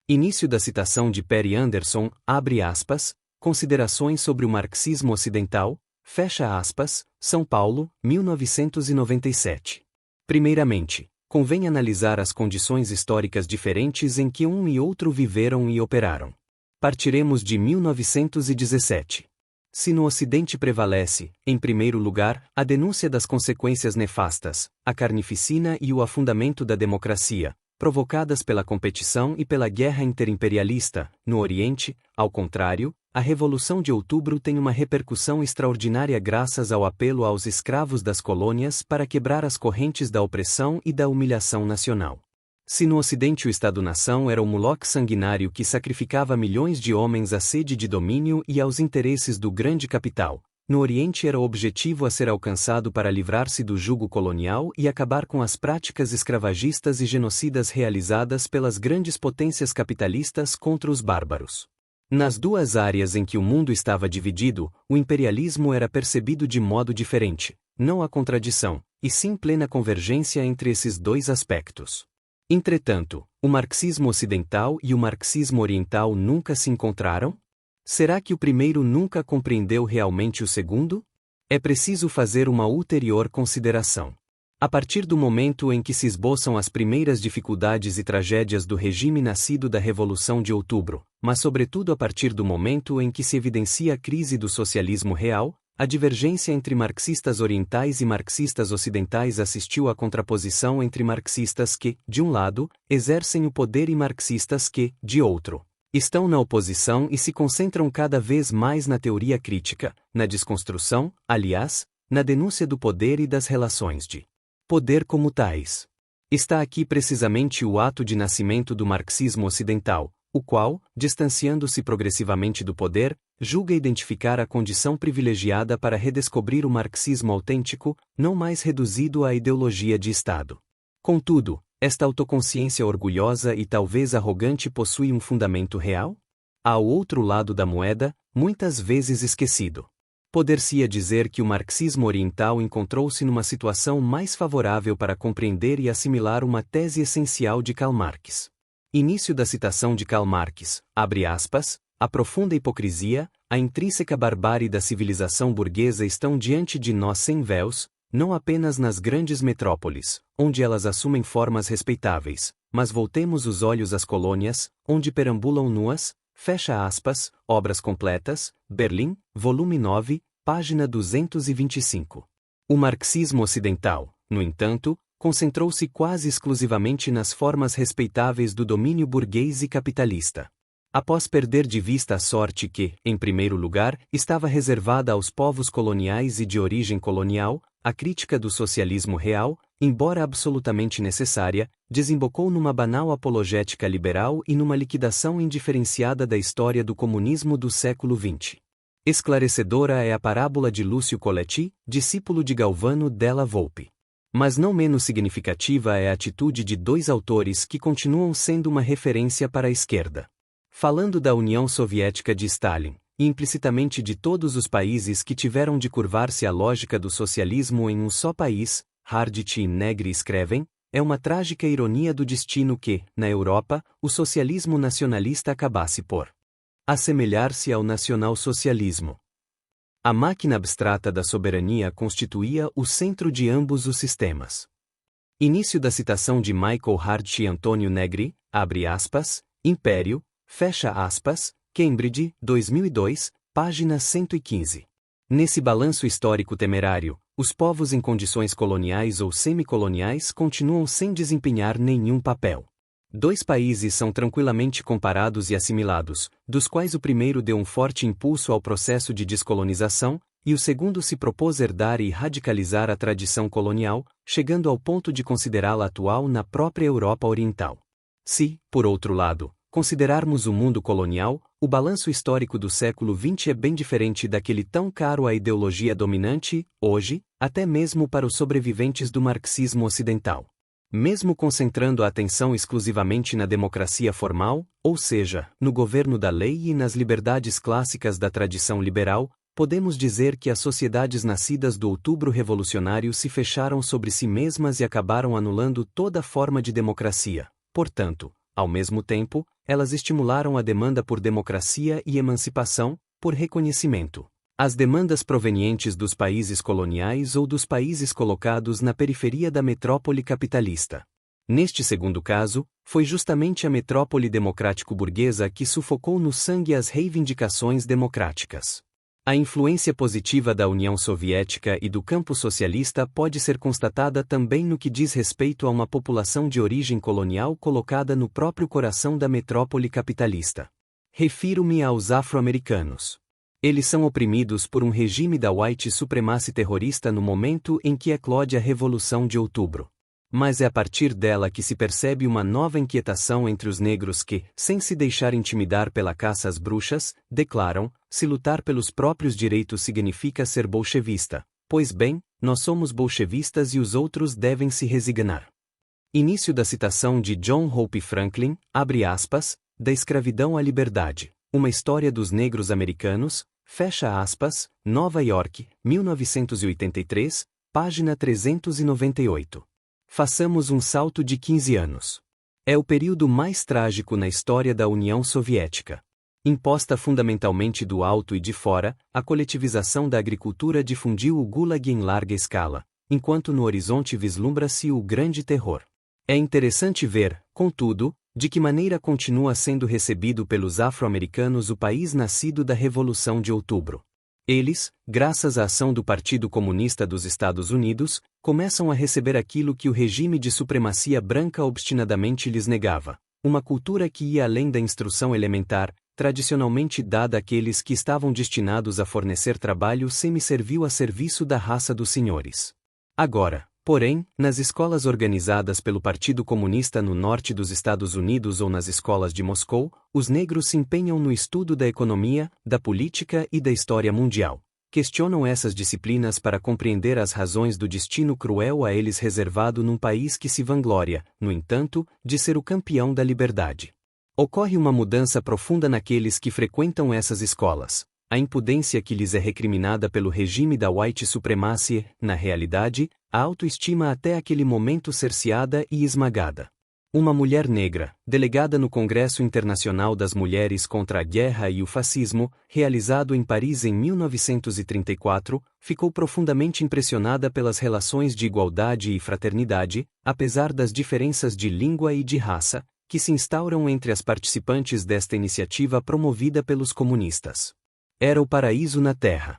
Início da citação de Perry Anderson, abre aspas, Considerações sobre o marxismo ocidental, Fecha aspas, São Paulo, 1997. Primeiramente, convém analisar as condições históricas diferentes em que um e outro viveram e operaram. Partiremos de 1917. Se no Ocidente prevalece, em primeiro lugar, a denúncia das consequências nefastas, a carnificina e o afundamento da democracia, provocadas pela competição e pela guerra interimperialista, no Oriente, ao contrário, a Revolução de Outubro tem uma repercussão extraordinária graças ao apelo aos escravos das colônias para quebrar as correntes da opressão e da humilhação nacional. Se no Ocidente o Estado-nação era o Moloque sanguinário que sacrificava milhões de homens à sede de domínio e aos interesses do grande capital, no Oriente era o objetivo a ser alcançado para livrar-se do jugo colonial e acabar com as práticas escravagistas e genocidas realizadas pelas grandes potências capitalistas contra os bárbaros. Nas duas áreas em que o mundo estava dividido, o imperialismo era percebido de modo diferente, não há contradição, e sim plena convergência entre esses dois aspectos. Entretanto, o marxismo ocidental e o marxismo oriental nunca se encontraram? Será que o primeiro nunca compreendeu realmente o segundo? É preciso fazer uma ulterior consideração. A partir do momento em que se esboçam as primeiras dificuldades e tragédias do regime nascido da Revolução de Outubro, mas sobretudo a partir do momento em que se evidencia a crise do socialismo real, a divergência entre marxistas orientais e marxistas ocidentais assistiu à contraposição entre marxistas que, de um lado, exercem o poder e marxistas que, de outro, estão na oposição e se concentram cada vez mais na teoria crítica, na desconstrução, aliás, na denúncia do poder e das relações de poder como tais. Está aqui precisamente o ato de nascimento do marxismo ocidental, o qual, distanciando-se progressivamente do poder, julga identificar a condição privilegiada para redescobrir o marxismo autêntico, não mais reduzido à ideologia de Estado. Contudo, esta autoconsciência orgulhosa e talvez arrogante possui um fundamento real? Há o outro lado da moeda, muitas vezes esquecido. Poder-se-ia dizer que o marxismo oriental encontrou-se numa situação mais favorável para compreender e assimilar uma tese essencial de Karl Marx. Início da citação de Karl Marx, abre aspas, a profunda hipocrisia, a intrínseca barbárie da civilização burguesa estão diante de nós sem véus, não apenas nas grandes metrópoles, onde elas assumem formas respeitáveis, mas voltemos os olhos às colônias, onde perambulam nuas, fecha aspas, obras completas, Berlim, volume 9, página 225. O marxismo ocidental, no entanto, concentrou-se quase exclusivamente nas formas respeitáveis do domínio burguês e capitalista. Após perder de vista a sorte que, em primeiro lugar, estava reservada aos povos coloniais e de origem colonial, a crítica do socialismo real, embora absolutamente necessária, desembocou numa banal apologética liberal e numa liquidação indiferenciada da história do comunismo do século XX. Esclarecedora é a parábola de Lúcio Coletti, discípulo de Galvano Della Volpe. Mas não menos significativa é a atitude de dois autores que continuam sendo uma referência para a esquerda. Falando da União Soviética de Stalin, e implicitamente de todos os países que tiveram de curvar-se à lógica do socialismo em um só país, Hardit e Negri escrevem, é uma trágica ironia do destino que, na Europa, o socialismo nacionalista acabasse por assemelhar-se ao nacional-socialismo. A máquina abstrata da soberania constituía o centro de ambos os sistemas. Início da citação de Michael Hardit e Antônio Negri, abre aspas, Império, fecha aspas, Cambridge, 2002, página 115. Nesse balanço histórico temerário, os povos em condições coloniais ou semicoloniais continuam sem desempenhar nenhum papel. Dois países são tranquilamente comparados e assimilados, dos quais o primeiro deu um forte impulso ao processo de descolonização, e o segundo se propôs herdar e radicalizar a tradição colonial, chegando ao ponto de considerá-la atual na própria Europa Oriental. Se, por outro lado, considerarmos o mundo colonial, o balanço histórico do século XX é bem diferente daquele tão caro à ideologia dominante, hoje, até mesmo para os sobreviventes do marxismo ocidental. Mesmo concentrando a atenção exclusivamente na democracia formal, ou seja, no governo da lei e nas liberdades clássicas da tradição liberal, podemos dizer que as sociedades nascidas do outubro revolucionário se fecharam sobre si mesmas e acabaram anulando toda forma de democracia. Portanto, ao mesmo tempo, elas estimularam a demanda por democracia e emancipação, por reconhecimento, As demandas provenientes dos países coloniais ou dos países colocados na periferia da metrópole capitalista. Neste segundo caso, foi justamente a metrópole democrático-burguesa que sufocou no sangue as reivindicações democráticas. A influência positiva da União Soviética e do campo socialista pode ser constatada também no que diz respeito a uma população de origem colonial colocada no próprio coração da metrópole capitalista. Refiro-me aos afro-americanos. Eles são oprimidos por um regime da white supremacy terrorista no momento em que eclode a Revolução de Outubro. Mas é a partir dela que se percebe uma nova inquietação entre os negros que, sem se deixar intimidar pela caça às bruxas, declaram: se lutar pelos próprios direitos significa ser bolchevista, pois bem, nós somos bolchevistas e os outros devem se resignar. Início da citação de John Hope Franklin, abre aspas, da escravidão à liberdade, uma história dos negros americanos, fecha aspas, Nova York, 1983, página 398. Façamos um salto de 15 anos. É o período mais trágico na história da União Soviética. Imposta fundamentalmente do alto e de fora, a coletivização da agricultura difundiu o Gulag em larga escala, enquanto no horizonte vislumbra-se o grande terror. É interessante ver, contudo, de que maneira continua sendo recebido pelos afro-americanos o país nascido da Revolução de Outubro. Eles, graças à ação do Partido Comunista dos Estados Unidos, começam a receber aquilo que o regime de supremacia branca obstinadamente lhes negava, uma cultura que ia além da instrução elementar, tradicionalmente dada àqueles que estavam destinados a fornecer trabalho semi-servil a serviço da raça dos senhores. Agora, porém, nas escolas organizadas pelo Partido Comunista no norte dos Estados Unidos ou nas escolas de Moscou, os negros se empenham no estudo da economia, da política e da história mundial. Questionam essas disciplinas para compreender as razões do destino cruel a eles reservado num país que se vangloria, no entanto, de ser o campeão da liberdade. Ocorre uma mudança profunda naqueles que frequentam essas escolas. A impudência que lhes é recriminada pelo regime da white supremacy, na realidade, a autoestima até aquele momento cerceada e esmagada. Uma mulher negra, delegada no Congresso Internacional das Mulheres contra a Guerra e o Fascismo, realizado em Paris em 1934, ficou profundamente impressionada pelas relações de igualdade e fraternidade, apesar das diferenças de língua e de raça, que se instauram entre as participantes desta iniciativa promovida pelos comunistas. Era o paraíso na Terra.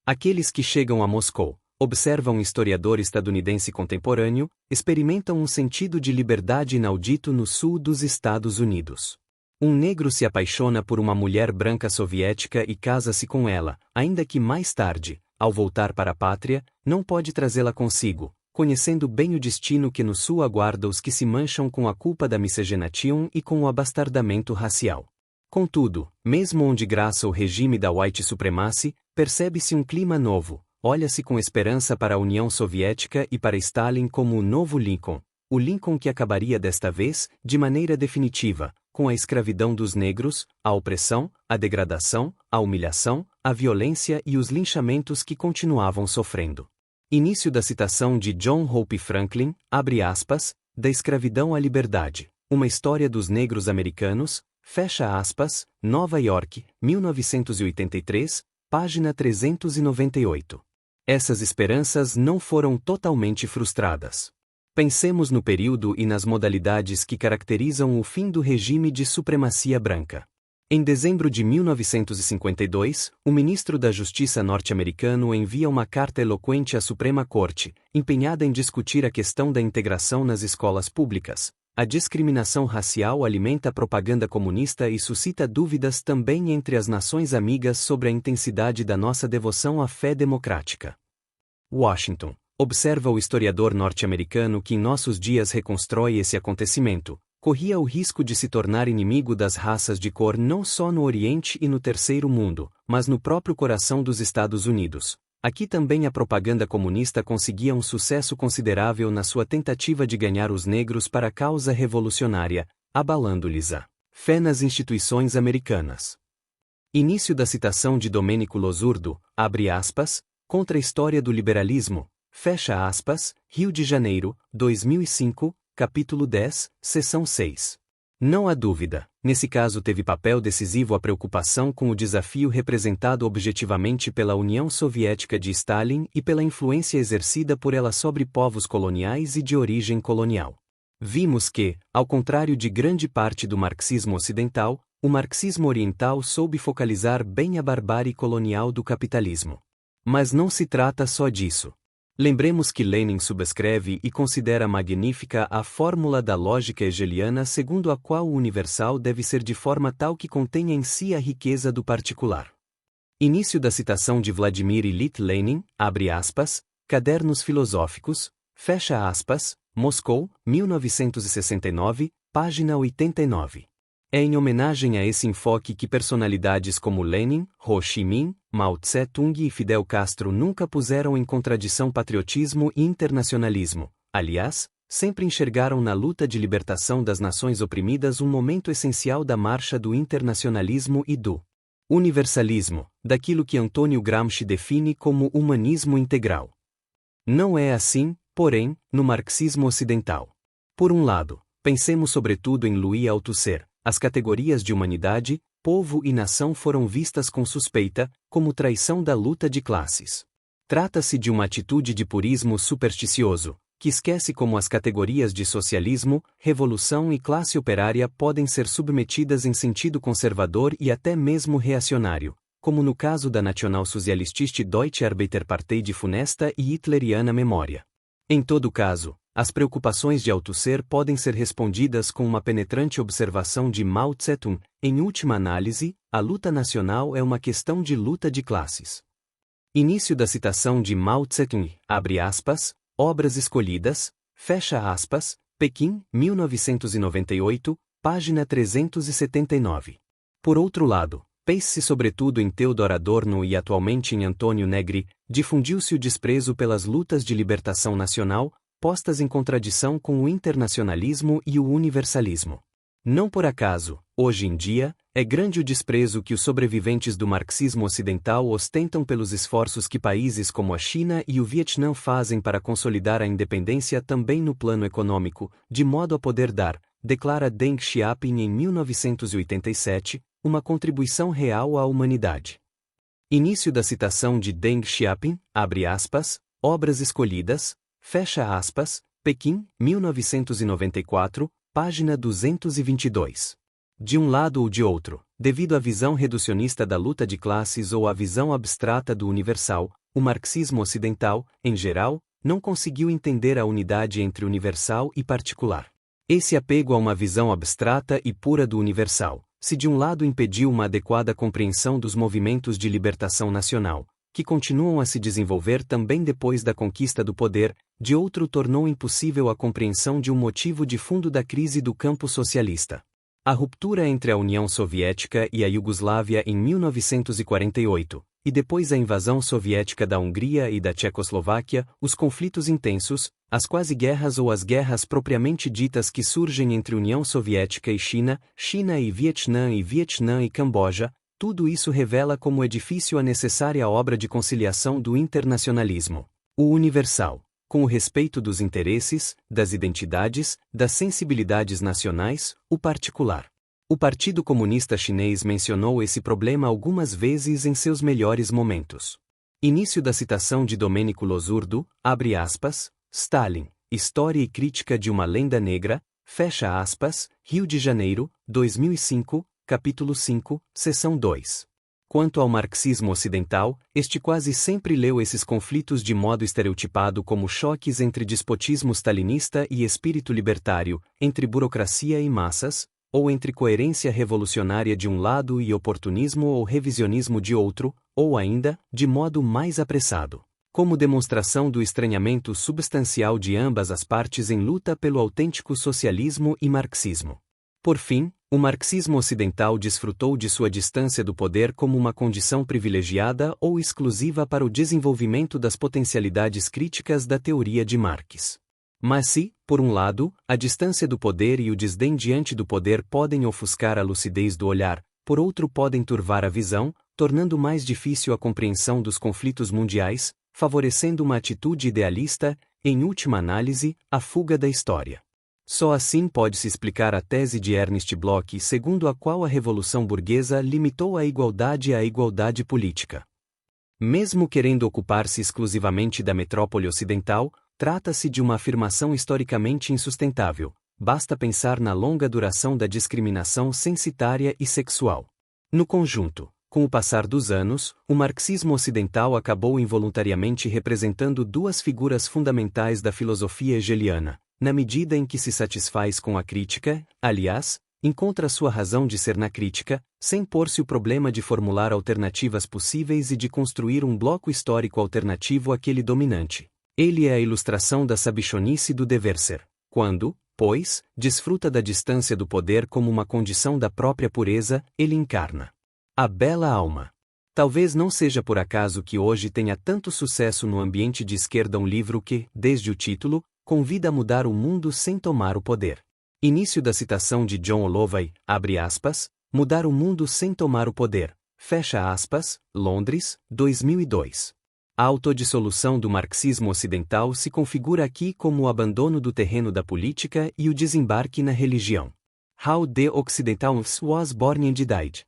Aqueles que chegam a Moscou, observam um historiador estadunidense contemporâneo, experimentam um sentido de liberdade inaudito no sul dos Estados Unidos. Um negro se apaixona por uma mulher branca soviética e casa-se com ela, ainda que mais tarde, ao voltar para a pátria, não pode trazê-la consigo, conhecendo bem o destino que no sul aguarda os que se mancham com a culpa da miscigenation e com o abastardamento racial. Contudo, mesmo onde graça o regime da white supremacy, percebe-se um clima novo. Olha-se com esperança para a União Soviética e para Stalin como o novo Lincoln, o Lincoln que acabaria desta vez, de maneira definitiva, com a escravidão dos negros, a opressão, a degradação, a humilhação, a violência e os linchamentos que continuavam sofrendo. Início da citação de John Hope Franklin, abre aspas, da escravidão à liberdade, uma história dos negros americanos, fecha aspas, Nova York, 1983, página 398. Essas esperanças não foram totalmente frustradas. Pensemos no período e nas modalidades que caracterizam o fim do regime de supremacia branca. Em dezembro de 1952, o ministro da Justiça norte-americano envia uma carta eloquente à Suprema Corte, empenhada em discutir a questão da integração nas escolas públicas. A discriminação racial alimenta a propaganda comunista e suscita dúvidas também entre as nações amigas sobre a intensidade da nossa devoção à fé democrática. Washington. Observa o historiador norte-americano que em nossos dias reconstrói esse acontecimento, corria o risco de se tornar inimigo das raças de cor não só no Oriente e no Terceiro Mundo, mas no próprio coração dos Estados Unidos. Aqui também a propaganda comunista conseguia um sucesso considerável na sua tentativa de ganhar os negros para a causa revolucionária, abalando-lhes a fé nas instituições americanas. Início da citação de Domênico Losurdo, abre aspas, contra a história do liberalismo, fecha aspas, Rio de Janeiro, 2005, capítulo 10, seção 6. Não há dúvida, Nesse caso teve papel decisivo a preocupação com o desafio representado objetivamente pela União Soviética de Stalin e pela influência exercida por ela sobre povos coloniais e de origem colonial. Vimos que, ao contrário de grande parte do marxismo ocidental, o marxismo oriental soube focalizar bem a barbárie colonial do capitalismo. Mas não se trata só disso. Lembremos que Lenin subscreve e considera magnífica a fórmula da lógica hegeliana segundo a qual o universal deve ser de forma tal que contenha em si a riqueza do particular. Início da citação de Vladimir Ilyich Lenin, abre aspas, Cadernos Filosóficos, fecha aspas, Moscou, 1969, página 89. É em homenagem a esse enfoque que personalidades como Lenin, Ho Chi Minh, Mao Tse-tung e Fidel Castro nunca puseram em contradição patriotismo e internacionalismo. Aliás, sempre enxergaram na luta de libertação das nações oprimidas um momento essencial da marcha do internacionalismo e do universalismo, daquilo que Antônio Gramsci define como humanismo integral. Não é assim, porém, no marxismo ocidental. Por um lado, pensemos sobretudo em Louis Althusser. As categorias de humanidade, povo e nação foram vistas com suspeita, como traição da luta de classes. Trata-se de uma atitude de purismo supersticioso, que esquece como as categorias de socialismo, revolução e classe operária podem ser submetidas em sentido conservador e até mesmo reacionário, como no caso da Nationalsozialistische Deutsche Arbeiterpartei de funesta e hitleriana memória. Em todo caso, as preocupações de Althusser podem ser respondidas com uma penetrante observação de Mao Tse-tung. Em última análise, a luta nacional é uma questão de luta de classes. Início da citação de Mao Tse-tung, abre aspas, Obras Escolhidas, fecha aspas, Pequim, 1998, página 379. Por outro lado, pense sobretudo em Theodor Adorno e atualmente em Antônio Negri, difundiu-se o desprezo pelas lutas de libertação nacional, postas em contradição com o internacionalismo e o universalismo. Não por acaso, hoje em dia, é grande o desprezo que os sobreviventes do marxismo ocidental ostentam pelos esforços que países como a China e o Vietnã fazem para consolidar a independência também no plano econômico, de modo a poder dar, declara Deng Xiaoping em 1987, uma contribuição real à humanidade. Início da citação de Deng Xiaoping, abre aspas, Obras Escolhidas, fecha aspas, Pequim, 1994, página 222. De um lado ou de outro, devido à visão reducionista da luta de classes ou à visão abstrata do universal, o marxismo ocidental, em geral, não conseguiu entender a unidade entre universal e particular. Esse apego a uma visão abstrata e pura do universal, se de um lado impediu uma adequada compreensão dos movimentos de libertação nacional, que continuam a se desenvolver também depois da conquista do poder, de outro tornou impossível a compreensão de um motivo de fundo da crise do campo socialista. A ruptura entre a União Soviética e a Iugoslávia em 1948, e depois a invasão soviética da Hungria e da Tchecoslováquia, os conflitos intensos, as quase-guerras ou as guerras propriamente ditas que surgem entre União Soviética e China, China e Vietnã e Camboja, tudo isso revela como é difícil a necessária obra de conciliação do internacionalismo, o universal, com o respeito dos interesses, das identidades, das sensibilidades nacionais, o particular. O Partido Comunista Chinês mencionou esse problema algumas vezes em seus melhores momentos. Início da citação de Domênico Losurdo, abre aspas, Stalin, História e Crítica de uma Lenda Negra, fecha aspas, Rio de Janeiro, 2005, capítulo 5, seção 2. Quanto ao marxismo ocidental, este quase sempre leu esses conflitos de modo estereotipado como choques entre despotismo stalinista e espírito libertário, entre burocracia e massas, ou entre coerência revolucionária de um lado e oportunismo ou revisionismo de outro, ou ainda, de modo mais apressado, como demonstração do estranhamento substancial de ambas as partes em luta pelo autêntico socialismo e marxismo. Por fim, o marxismo ocidental desfrutou de sua distância do poder como uma condição privilegiada ou exclusiva para o desenvolvimento das potencialidades críticas da teoria de Marx. Mas se, por um lado, a distância do poder e o desdém diante do poder podem ofuscar a lucidez do olhar, por outro podem turvar a visão, tornando mais difícil a compreensão dos conflitos mundiais, favorecendo uma atitude idealista, em última análise, a fuga da história. Só assim pode-se explicar a tese de Ernst Bloch segundo a qual a Revolução Burguesa limitou a igualdade à igualdade política. Mesmo querendo ocupar-se exclusivamente da metrópole ocidental, trata-se de uma afirmação historicamente insustentável. Basta pensar na longa duração da discriminação censitária e sexual. No conjunto, com o passar dos anos, o marxismo ocidental acabou involuntariamente representando duas figuras fundamentais da filosofia hegeliana, na medida em que se satisfaz com a crítica, aliás, encontra sua razão de ser na crítica, sem pôr-se o problema de formular alternativas possíveis e de construir um bloco histórico alternativo àquele dominante. Ele é a ilustração da sabichonice do dever ser, quando, pois, desfruta da distância do poder como uma condição da própria pureza, ele encarna a bela alma. Talvez não seja por acaso que hoje tenha tanto sucesso no ambiente de esquerda um livro que, desde o título, convida a mudar o mundo sem tomar o poder. Início da citação de John Holloway, abre aspas, mudar o mundo sem tomar o poder, fecha aspas, Londres, 2002. A autodissolução do marxismo ocidental se configura aqui como o abandono do terreno da política e o desembarque na religião. How the Occidentals was born and died.